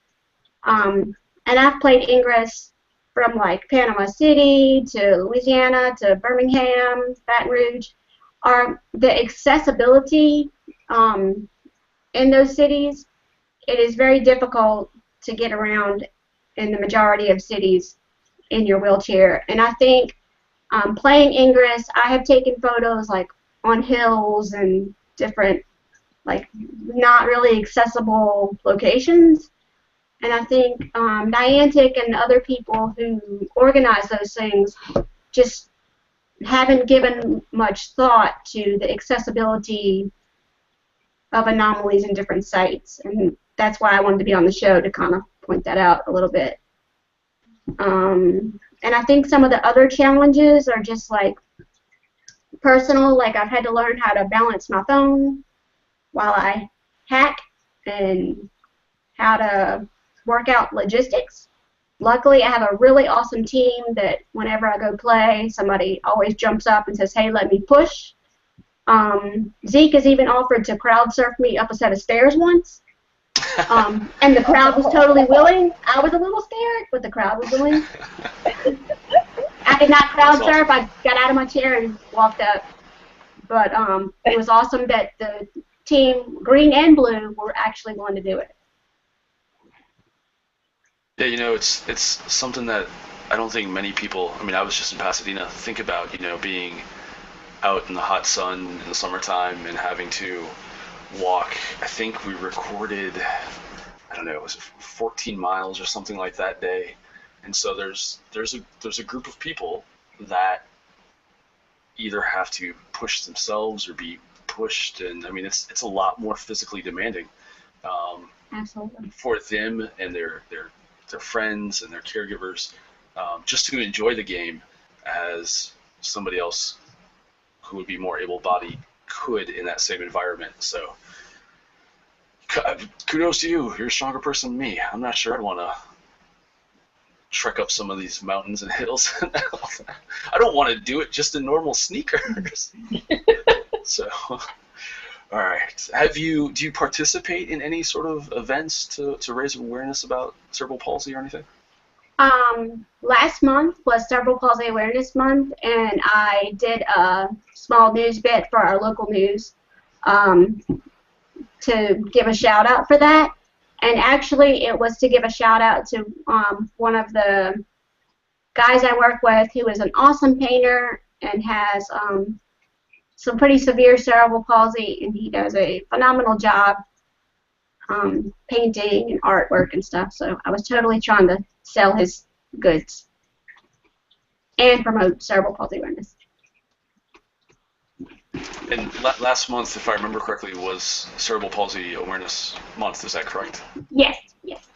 and I've played Ingress from like Panama City to Louisiana to Birmingham, Baton Rouge, are the accessibility in those cities. It is very difficult to get around in the majority of cities in your wheelchair. And I think playing Ingress, I have taken photos like on hills and different like not really accessible locations. And I think Niantic and other people who organize those things just haven't given much thought to the accessibility of anomalies in different sites. And that's why I wanted to be on the show, to kind of point that out a little bit. And I think some of the other challenges are just like personal, like I've had to learn how to balance my phone while I hack and how to work out logistics. Luckily, I have a really awesome team that whenever I go play, somebody always jumps up and says, hey, let me push. Zeke has even offered to crowd surf me up a set of stairs once. And the crowd was totally willing. I was a little scared, but the crowd was willing. I did not crowd surf. I got out of my chair and walked up. But it was awesome that the team, green and blue, were actually willing to do it. Yeah, it's something that I don't think many people, I was just in Pasadena, think about, being out in the hot sun in the summertime and having to walk. I think we recorded, I don't know, it was 14 miles or something like that day. And so there's a group of people that either have to push themselves or be pushed, and it's a lot more physically demanding Absolutely. for them and their friends and their caregivers, just to enjoy the game as somebody else who would be more able-bodied could in that same environment. So kudos to you. You're a stronger person than me. I'm not sure I'd want to trek up some of these mountains and hills. I don't want to do it just in normal sneakers. So, all right. Do you participate in any sort of events to raise awareness about cerebral palsy or anything? Last month was Cerebral Palsy Awareness Month, and I did a small news bit for our local news to give a shout out for that. And actually, it was to give a shout out to one of the guys I work with, who is an awesome painter and has some pretty severe cerebral palsy, and he does a phenomenal job painting and artwork and stuff. So I was totally trying to sell his goods and promote cerebral palsy awareness. And last month, if I remember correctly, was Cerebral Palsy Awareness Month. Is that correct? Yes, yes.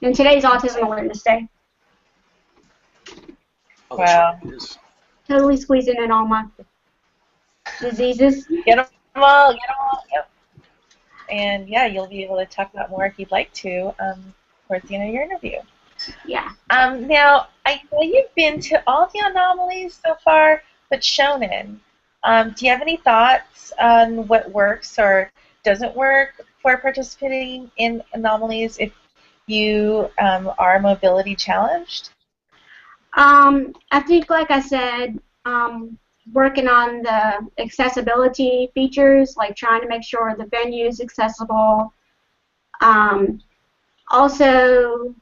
And today's Autism Awareness Day. Oh, that's Wow. right, it is. Totally squeezing in all my diseases. Get them all, yep. And yeah, you'll be able to talk about more if you'd like to towards the end of your interview. Yeah. Now, I know you've been to all the anomalies so far, but Shonen, do you have any thoughts on what works or doesn't work for participating in anomalies if you are mobility challenged? I think, like I said, working on the accessibility features, like trying to make sure the venue is accessible. Also,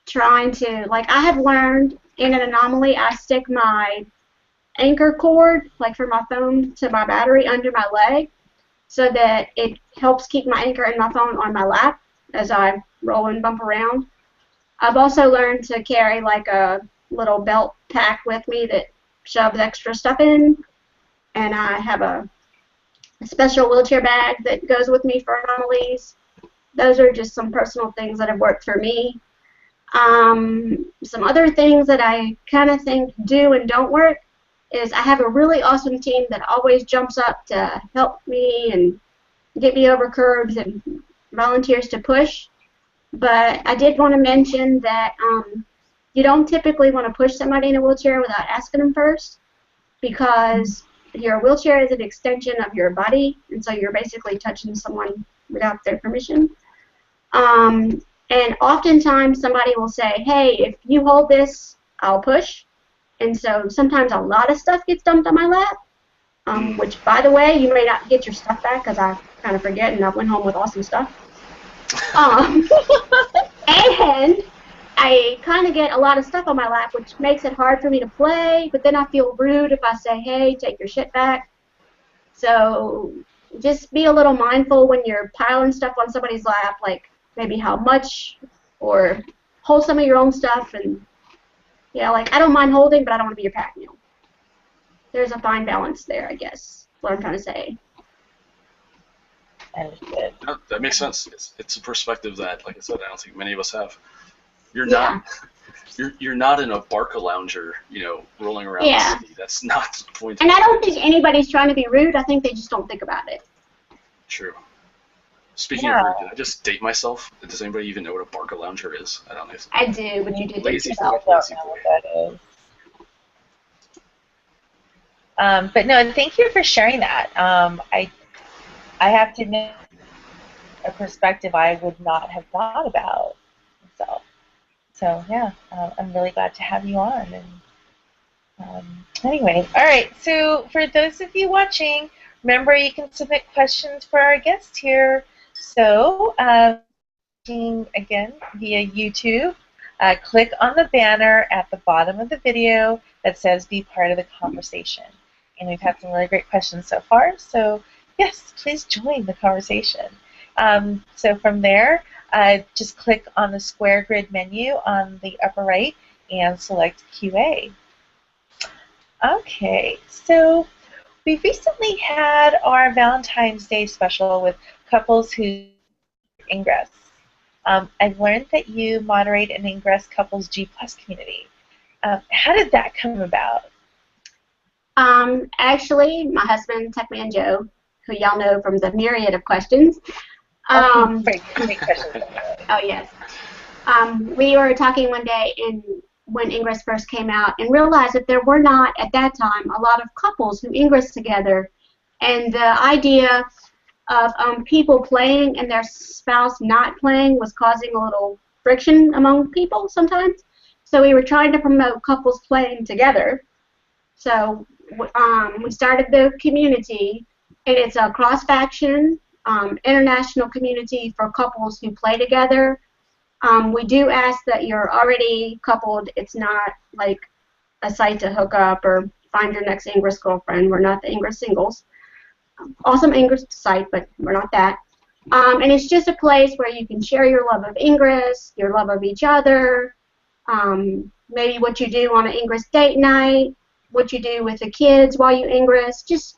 trying to, like, I have learned in an anomaly, I stick my anchor cord, like for my phone, to my battery under my leg, so that it helps keep my anchor and my phone on my lap as I roll and bump around. I've also learned to carry like a little belt pack with me that shoves extra stuff in, and I have a special wheelchair bag that goes with me for anomalies. Those are just some personal things that have worked for me. Some other things that I kind of think do and don't work is I have a really awesome team that always jumps up to help me and get me over curbs and volunteers to push. But I did want to mention that you don't typically want to push somebody in a wheelchair without asking them first, because your wheelchair is an extension of your body, and so you're basically touching someone without their permission. And oftentimes somebody will say, hey, if you hold this, I'll push. And so sometimes a lot of stuff gets dumped on my lap, which, by the way, you may not get your stuff back because I kind of forget and I went home with awesome stuff. And I kind of get a lot of stuff on my lap, which makes it hard for me to play, but then I feel rude if I say, hey, take your shit back. So just be a little mindful when you're piling stuff on somebody's lap, like maybe how much, or hold some of your own stuff. And yeah, like I don't mind holding, but I don't want to be your pack mule. There's a fine balance there, I guess, what I'm trying to say. That makes sense. It's a perspective that, like I said, I don't think many of us have. You're not in a barca lounger, rolling around the city. That's not the point. And I don't think anybody's trying to be rude. I think they just don't think about it. True. Speaking of rude, did I just date myself? Does anybody even know what a barca lounger is? I don't know. I do, but you did date yourself. I don't know what that is. But no, thank you for sharing that. I have to admit, a perspective I would not have thought about myself. So yeah, I'm really glad to have you on. And anyway, all right. So for those of you watching, remember you can submit questions for our guest here. So again via YouTube, click on the banner at the bottom of the video that says "Be part of the conversation." And we've had some really great questions so far. So yes, please join the conversation. So from there, just click on the square grid menu on the upper right and select QA. Okay, so we recently had our Valentine's Day special with couples who Ingress. I've learned that you moderate an Ingress couples G+ community. How did that come about? Actually, my husband, Tech Man Joe, who y'all know from the myriad of questions. Great questions. Oh, yes. We were talking one day when Ingress first came out and realized that there were not, at that time, a lot of couples who Ingress together. And the idea of people playing and their spouse not playing was causing a little friction among people sometimes. So we were trying to promote couples playing together. So we started the community, and it's a cross-faction international community for couples who play together. We do ask that you're already coupled. It's not like a site to hook up or find your next Ingress girlfriend. We're not the Ingress singles. Awesome Ingress site, but we're not that. And it's just a place where you can share your love of Ingress, your love of each other, maybe what you do on an Ingress date night, what you do with the kids while you Ingress. Just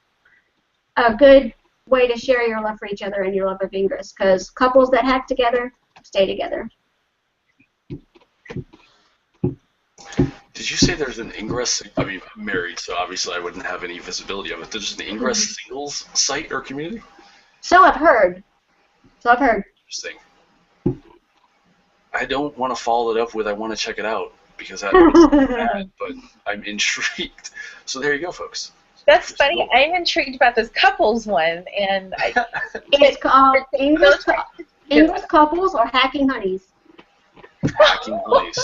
a good way to share your love for each other and your love of Ingress, because couples that hack together stay together. Did you say there's an Ingress? I mean, I'm married, so obviously I wouldn't have any visibility of it. There's an Ingress singles site or community? So I've heard. Interesting. I don't want to follow it up with I want to check it out because that would sound bad, but I'm intrigued. So there you go, folks. That's funny. I'm intrigued about this couples one, and it's called English Couples or Hacking Honeys. Hacking Honeys.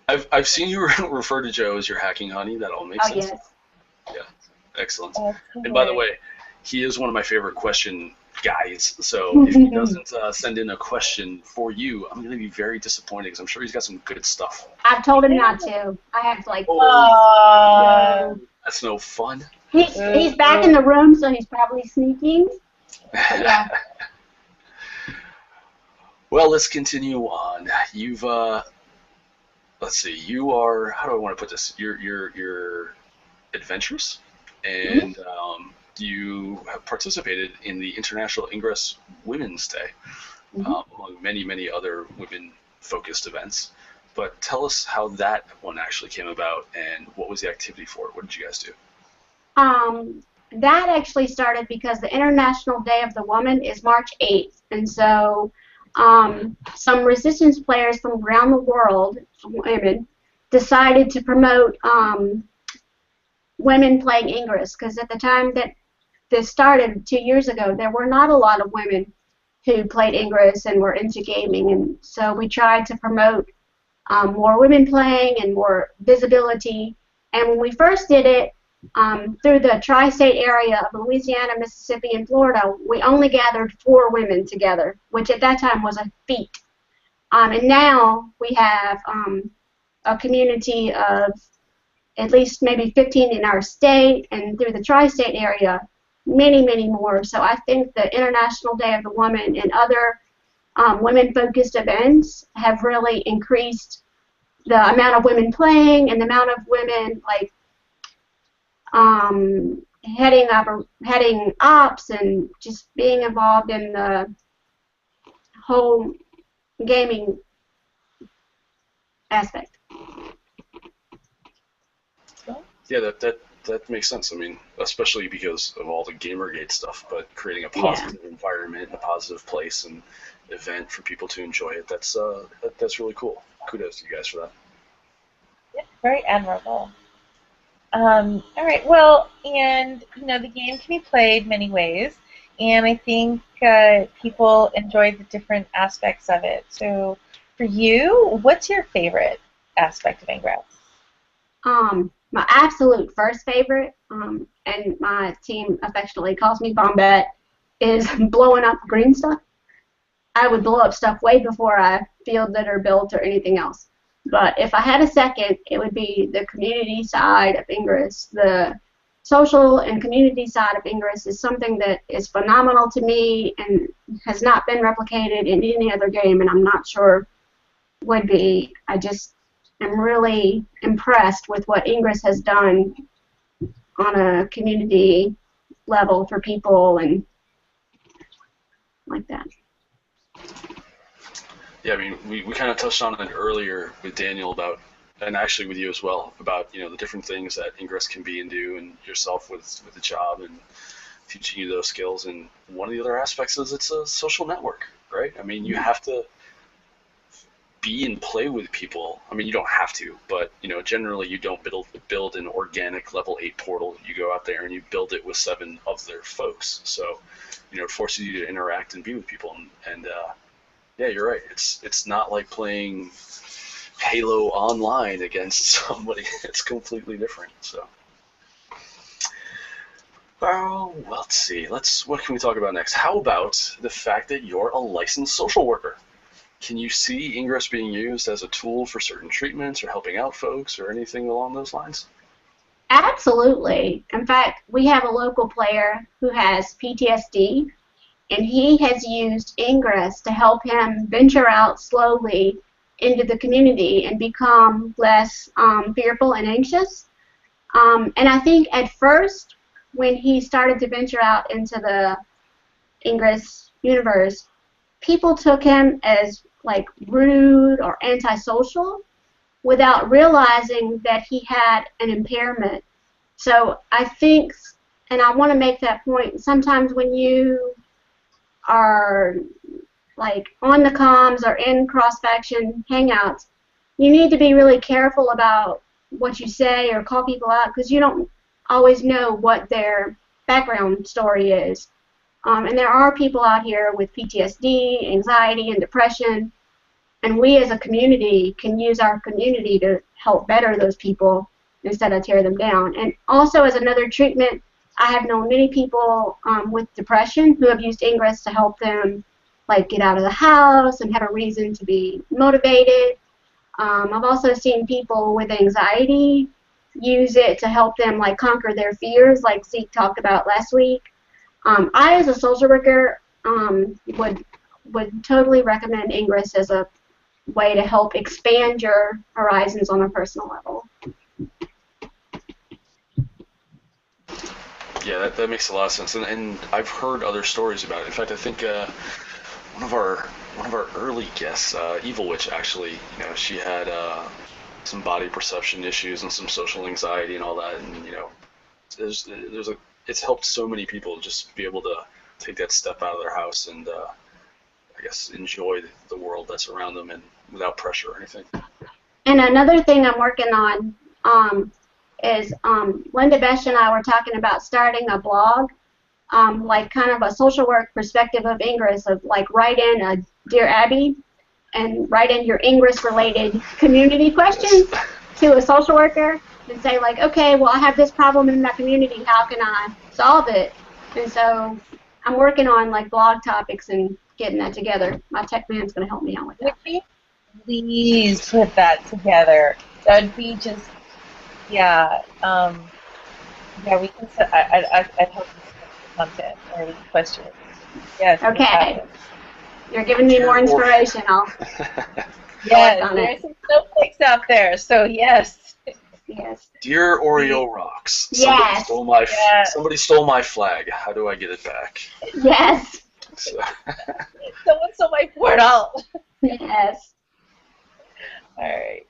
I've seen you refer to Joe as your hacking honey. That all makes sense. Yes. Yeah, excellent. And by the way, he is one of my favorite question guys. So if he doesn't send in a question for you, I'm going to be very disappointed because I'm sure he's got some good stuff. I've told him not to. I have to like. That's no fun. He's back in the room, so he's probably sneaking. But yeah. Well, let's continue on. You've let's see. You are. How do I want to put this? You're adventurous, and you have participated in the International Ingress Women's Day, among many other women-focused events. But tell us how that one actually came about, and what was the activity for it? What did you guys do? That actually started because the International Day of the Woman is March 8th, and so some resistance players from around the world, women, decided to promote women playing Ingress, because at the time that this started 2 years ago, there were not a lot of women who played Ingress and were into gaming, and so we tried to promote more women playing and more visibility. And when we first did it, through the tri-state area of Louisiana, Mississippi, and Florida, we only gathered 4 women together, which at that time was a feat. And now we have a community of at least maybe 15 in our state, and through the tri-state area, many more. So I think the International Day of the Woman and other women-focused events have really increased the amount of women playing and the amount of women like heading ops and just being involved in the whole gaming aspect. Yeah, that makes sense. I mean, especially because of all the Gamergate stuff, but creating a positive environment and a positive place and event for people to enjoy it. That's really cool. Kudos to you guys for that. Yeah, very admirable. All right. Well, and the game can be played many ways, and I think people enjoy the different aspects of it. So, for you, what's your favorite aspect of Ingress? My absolute first favorite, and my team affectionately calls me Bombette, is blowing up green stuff. I would blow up stuff way before I fielded or built or anything else. But if I had a second, it would be the community side of Ingress. The social and community side of Ingress is something that is phenomenal to me and has not been replicated in any other game, and I'm not sure would be. I just am really impressed with what Ingress has done on a community level for people and like that. Yeah, I mean, we kind of touched on it earlier with Daniel about, and actually with you as well, about the different things that Ingress can be and do, and yourself with the job and teaching you those skills. And one of the other aspects is it's a social network, right? I mean, you have to be and play with people. I mean, you don't have to, but generally you don't build an organic level 8 portal. You go out there and you build it with 7 other folks. So, it forces you to interact and be with people. And yeah, you're right. It's not like playing Halo online against somebody. It's completely different. So, well, let's see. What can we talk about next? How about the fact that you're a licensed social worker? Can you see Ingress being used as a tool for certain treatments or helping out folks or anything along those lines? Absolutely. In fact, we have a local player who has PTSD, and he has used Ingress to help him venture out slowly into the community and become less fearful and anxious. And I think at first, when he started to venture out into the Ingress universe, people took him as like rude or antisocial without realizing that he had an impairment. So I think, and I want to make that point, sometimes when you are like on the comms or in cross-faction hangouts, you need to be really careful about what you say or call people out because you don't always know what their background story is. And there are people out here with PTSD, anxiety, and depression, and we as a community can use our community to help better those people instead of tear them down. And also as another treatment, I have known many people with depression who have used Ingress to help them like get out of the house and have a reason to be motivated. I've also seen people with anxiety use it to help them like conquer their fears, like Zeke talked about last week. I, as a social worker, would totally recommend Ingress as a way to help expand your horizons on a personal level. Yeah, that makes a lot of sense, and I've heard other stories about it. In fact, I think one of our early guests, Evil Witch, actually, you know, she had some body perception issues and some social anxiety and all that, and you know, it's helped so many people just be able to take that step out of their house and I guess enjoy the world that's around them and without pressure or anything. And another thing I'm working on is Linda Besh and I were talking about starting a blog, like kind of a social work perspective of Ingress, of like write in a Dear Abby and write in your Ingress-related community questions to a social worker and say like, okay, well I have this problem in my community, how can I solve it? And so I'm working on like blog topics and getting that together. My tech man's going to help me out with that. Would you please put that together? That would be just, yeah, yeah, we can, I'd help you set the content or the questions. Yes. Okay. You're giving me more inspiration. Yes, there's some snowflakes out there, so yes. Yes. Dear Oreo Rocks, Yes. Somebody stole my flag. How do I get it back? Yes. So. Someone stole my portal. Yes. All right.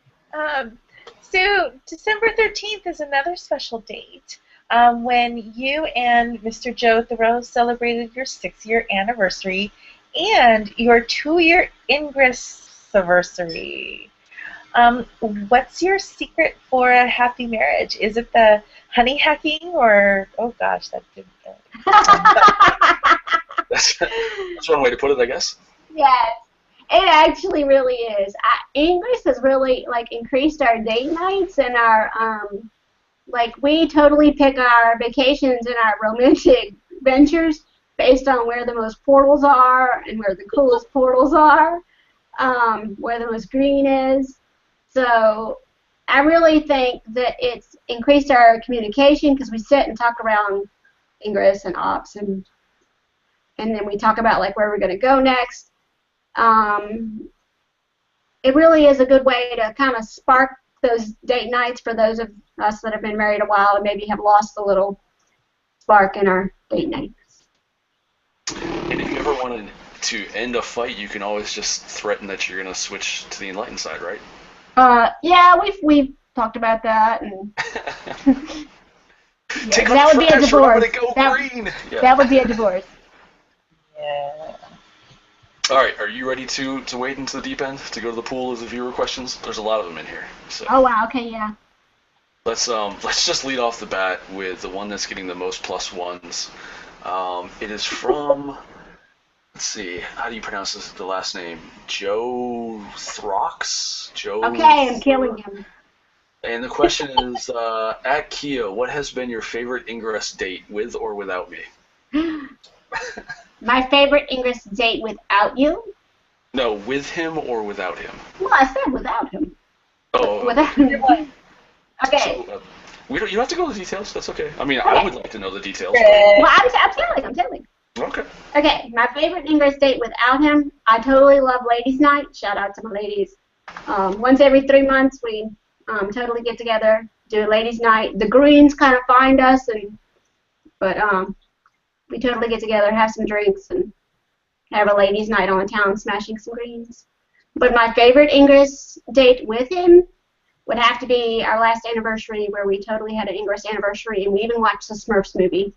So December 13th is another special date when you and Mr. Joe Theroux celebrated your 6-year anniversary and your 2-year Ingress anniversary. What's your secret for a happy marriage? Is it the honey hacking or, oh gosh, that didn't go. That's one way to put it, I guess. Yes. It actually really is. Ingress has really like increased our date nights and our like we totally pick our vacations and our romantic ventures based on where the most portals are and where the coolest portals are, where the most green is. So I really think that it's increased our communication because we sit and talk around Ingress and Ops and then we talk about like where we're going to go next. It really is a good way to kind of spark those date nights for those of us that have been married a while and maybe have lost the little spark in our date nights. And if you ever wanted to end a fight, you can always just threaten that you're going to switch to the enlightened side, right? Yeah, we've talked about that, and Take that would be a divorce. That would be a divorce. Yeah. All right, are you ready to wade into the deep end to go to the pool of the viewer questions? There's a lot of them in here. So. Oh wow, okay, yeah. Let's just lead off the bat with the one that's getting the most +1s. It is from, let's see, how do you pronounce the last name? Joe Theroux? Okay, I'm killing him. And the question is, at Kea, what has been your favorite Ingress date, with or without me? My favorite Ingress date without you? No, with him or without him? Well, I said without him. Oh. Without him. Okay. So, you don't have to go into the details. That's okay. I mean, okay. I would like to know the details. Well, I'm telling. Okay. Okay, my favorite Ingress date without him, I totally love Ladies' Night. Shout out to my ladies. Once every 3 months, we totally get together, do a Ladies' Night. The Greens kind of find us, but we totally get together, have some drinks, and have a Ladies' Night on the town, smashing some greens. But my favorite Ingress date with him would have to be our last anniversary, where we totally had an Ingress anniversary, and we even watched the Smurfs movie.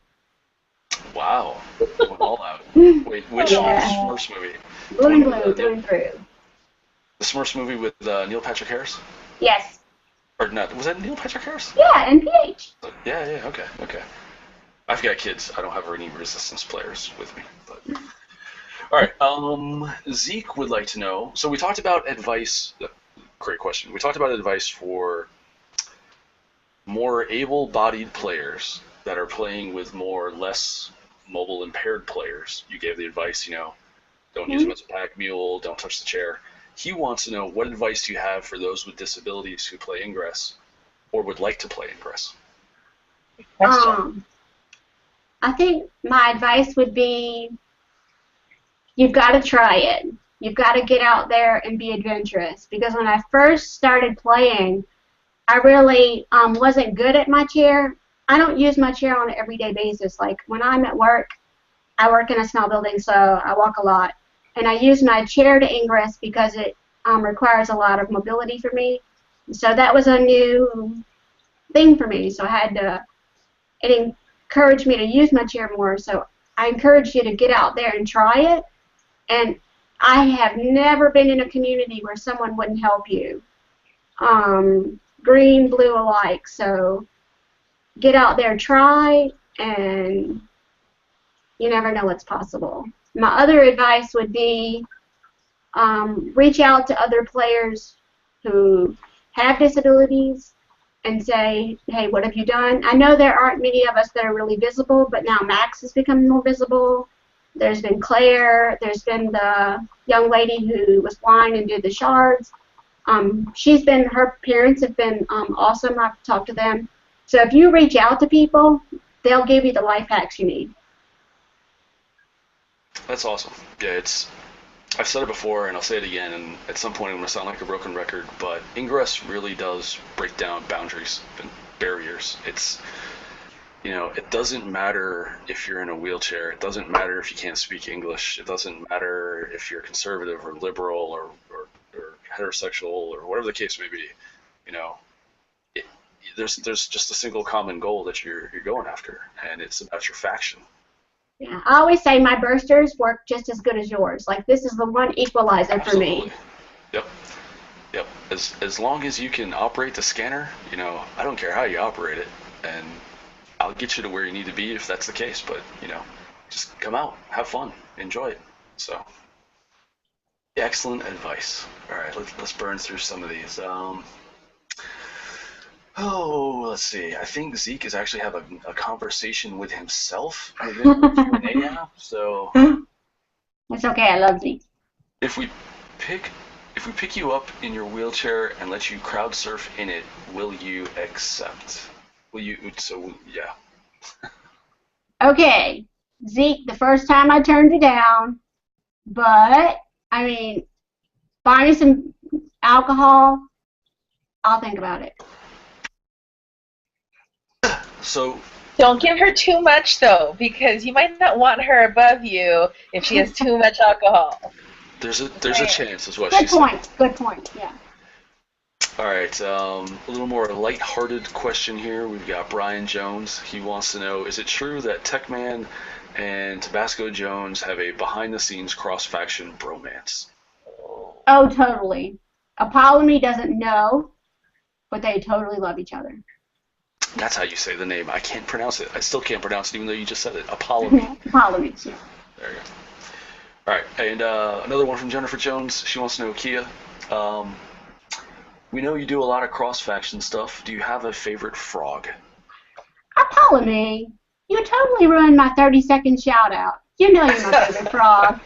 Wow. Going all out. Wait, which Smurfs movie? Blue and blue, through and through. The Smurfs movie with Neil Patrick Harris? Yes. Or not? Was that Neil Patrick Harris? Yeah, NPH. Yeah, okay. I've got kids. I don't have any Resistance players with me. But. All right. Zeke would like to know. So we talked about advice. Great question. We talked about advice for more able-bodied players that are playing with more less mobile impaired players. You gave the advice, don't use them as a pack mule, don't touch the chair. He wants to know, what advice do you have for those with disabilities who play Ingress or would like to play Ingress? I think my advice would be, you've got to try it. You've got to get out there and be adventurous. Because when I first started playing, I really wasn't good at my chair. I don't use my chair on an everyday basis. Like when I'm at work, I work in a small building, so I walk a lot. And I use my chair to ingress because it requires a lot of mobility for me. So that was a new thing for me. So I had to, it encouraged me to use my chair more. So I encourage you to get out there and try it. And I have never been in a community where someone wouldn't help you. Green, blue alike. So get out there, try, and you never know what's possible. My other advice would be reach out to other players who have disabilities and say, hey, what have you done? I know there aren't many of us that are really visible, but now Max is becoming more visible. There's been Claire. There's been the young lady who was blind and did the shards. Her parents have been awesome. I've talked to them. So if you reach out to people, they'll give you the life hacks you need. That's awesome. Yeah, I've said it before and I'll say it again, and at some point I'm going to sound like a broken record, but Ingress really does break down boundaries and barriers. It doesn't matter if you're in a wheelchair. It doesn't matter if you can't speak English. It doesn't matter if you're conservative or liberal or heterosexual or whatever the case may be. There's just a single common goal that you're going after, and it's about your faction. Yeah, I always say my bursters work just as good as yours. Like, this is the one equalizer Absolutely. for me. Yep. As long as you can operate the scanner, I don't care how you operate it, and I'll get you to where you need to be if that's the case. But just come out, have fun, enjoy it. So, excellent advice. All right, let's burn through some of these. Let's see. I think Zeke is actually having a conversation with himself within the Q&A app. So That's okay. I love Zeke. if we pick you up in your wheelchair and let you crowd surf in it, will you accept? Will you? So yeah. Okay, Zeke, the first time I turned it down, but, buy me some alcohol, I'll think about it. So Don't give her too much, though, because you might not want her above you if she has too much alcohol. there's a chance, is what Good she said. point. Good point. Yeah. All right, a little more lighthearted question here. We've got Brian Jones. He wants to know, is it true that Techman and Tabasco Jones have a behind-the-scenes cross-faction bromance? Oh, totally. Apollomy doesn't know, but they totally love each other. That's how you say the name. I can't pronounce it. I still can't pronounce it, even though you just said it. Apollomy. Apollomy, yeah. There you go. All right, and another one from Jennifer Jones. She wants to know, Kea, we know you do a lot of cross-faction stuff. Do you have a favorite frog? Apollomy, you totally ruined my 30-second shout-out. You know you're my favorite frog.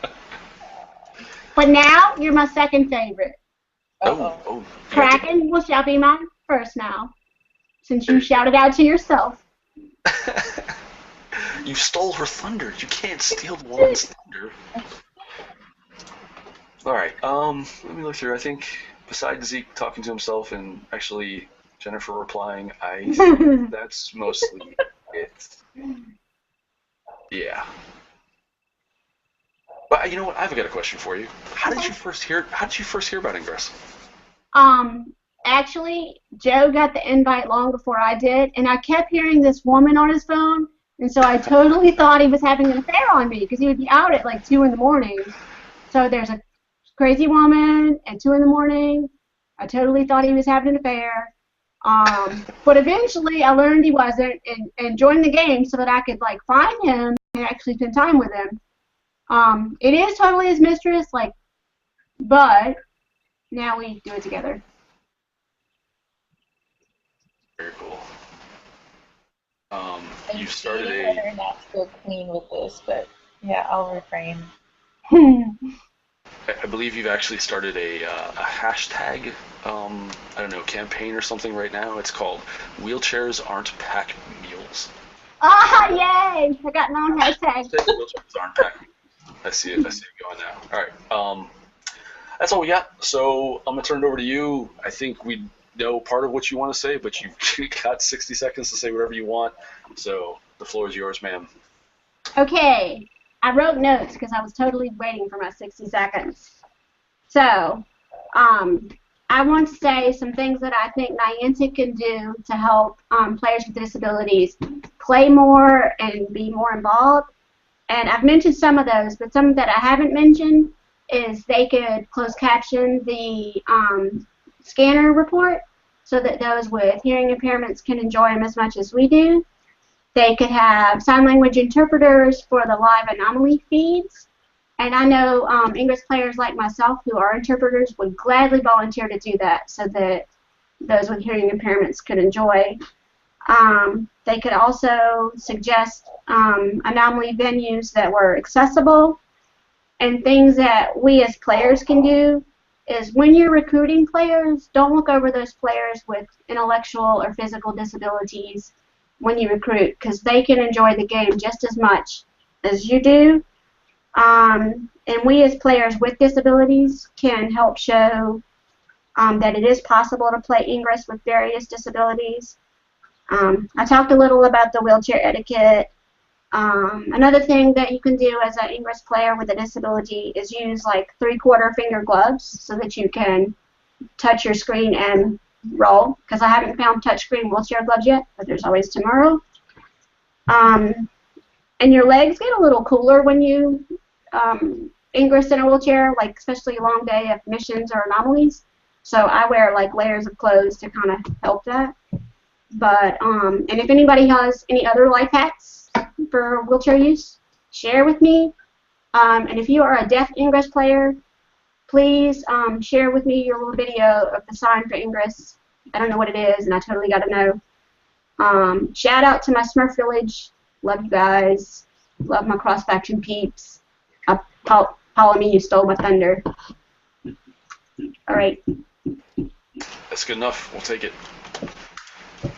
But now, you're my second favorite. Oh. Kraken shall be my first now, since you shouted out to yourself. You stole her thunder. You can't steal the woman's thunder. All right. Let me look through. I think besides Zeke talking to himself and actually Jennifer replying, I think that's mostly it. Yeah. But you know what? I've got a question for you. How did you first hear about Ingress? Actually, Joe got the invite long before I did, and I kept hearing this woman on his phone, And so I totally thought he was having an affair on me because he would be out at like 2 in the morning. So there's a crazy woman at 2 in the morning. I totally thought he was having an affair. But eventually I learned he wasn't and joined the game so that I could like find him and actually spend time with him. It is totally his mistress, like, but now we do it together. Very cool. You I'm started debating a. whether or not to go clean with this, but yeah, I'll refrain. I believe you've actually started a hashtag, I don't know, campaign or something right now. It's called "Wheelchairs Aren't Pack Mules." Ah, yay! I got my own hashtag. Wheelchairs aren't pack mules. I see it going now. All right. That's all we got. So I'm gonna turn it over to you. I think we know part of what you want to say, but you've got 60 seconds to say whatever you want. So the floor is yours, ma'am. Okay, I wrote notes because I was totally waiting for my 60 seconds. So, I want to say some things that I think Niantic can do to help players with disabilities play more and be more involved. And I've mentioned some of those, but some that I haven't mentioned is they could close caption the scanner report so that those with hearing impairments can enjoy them as much as we do. They could have sign language interpreters for the live Anomaly feeds. And I know English players like myself who are interpreters would gladly volunteer to do that so that those with hearing impairments could enjoy. They could also suggest Anomaly venues that were accessible. And things that we as players can do is when you're recruiting players, don't look over those players with intellectual or physical disabilities when you recruit, because they can enjoy the game just as much as you do. And we as players with disabilities can help show that it is possible to play Ingress with various disabilities. I talked a little about the wheelchair etiquette. Another thing that you can do as an Ingress player with a disability is use like 3/4 finger gloves so that you can touch your screen and roll, because I haven't found touchscreen wheelchair gloves yet, but there's always tomorrow. And your legs get a little cooler when you Ingress in a wheelchair, like especially a long day of missions or anomalies. So I wear like layers of clothes to kind of help that. But and if anybody has any other life hacks for wheelchair use, share with me. And if you are a deaf Ingress player, please share with me your little video of the sign for Ingress. I don't know what it is, and I totally got to know. Shout out to my Smurf Village. Love you guys. Love my cross-faction peeps. Ptolemy, you stole my thunder. All right. That's good enough. We'll take it.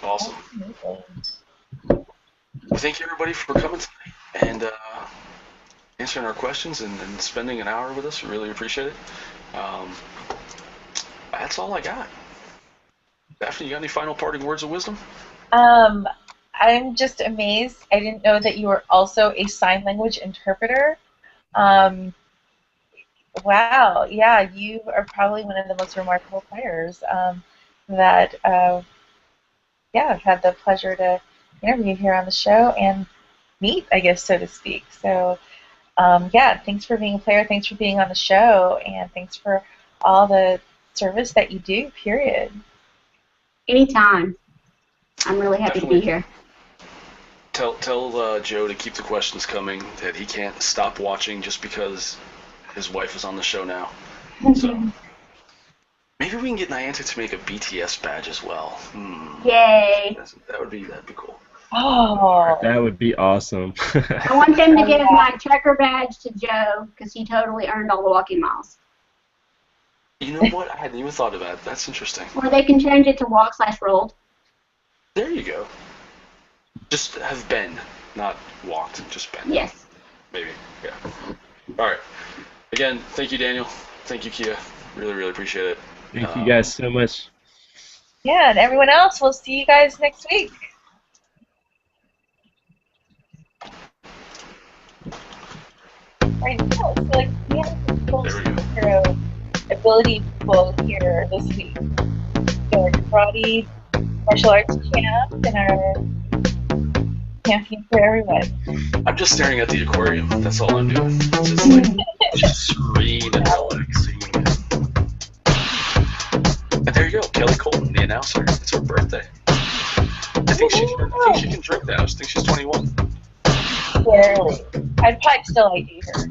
Awesome. Well, thank you, everybody, for coming tonight and answering our questions and spending an hour with us. We really appreciate it. That's all I got. Daphne, you got any final parting words of wisdom? I'm just amazed. I didn't know that you were also a sign language interpreter. Wow, yeah, you are probably one of the most remarkable players that, yeah, I've had the pleasure to interview here on the show and meet, I guess, so to speak. So, yeah, thanks for being a player, thanks for being on the show, and thanks for all the service that you do, period. Anytime. I'm really happy to be here. Tell Joe to keep the questions coming, that he can't stop watching just because his wife is on the show now. So maybe we can get Niantic to make a BTS badge as well. Yay. That'd be cool. Oh. That would be awesome. I want them to give my trekker badge to Joe because he totally earned all the walking miles. You know what? I hadn't even thought of that. That's interesting. Or they can change it to walk/rolled. There you go. Just have been, not walked. Just been. Yes. Maybe. Yeah. All right. Again, thank you, Daniel. Thank you, Kea. Really, really appreciate it. Thank you guys so much. Yeah, and everyone else, we'll see you guys next week. Right now, so like we have some cool superhero ability people here this week. So our karate, martial arts champ, and our camping for everyone. I'm just staring at the aquarium. That's all I'm doing. It's just like, just serene and relaxing. And there you go, Kelly Colton, the announcer. It's her birthday. I think she can drink now. I think she's 21. Barely. I'd probably still ID her.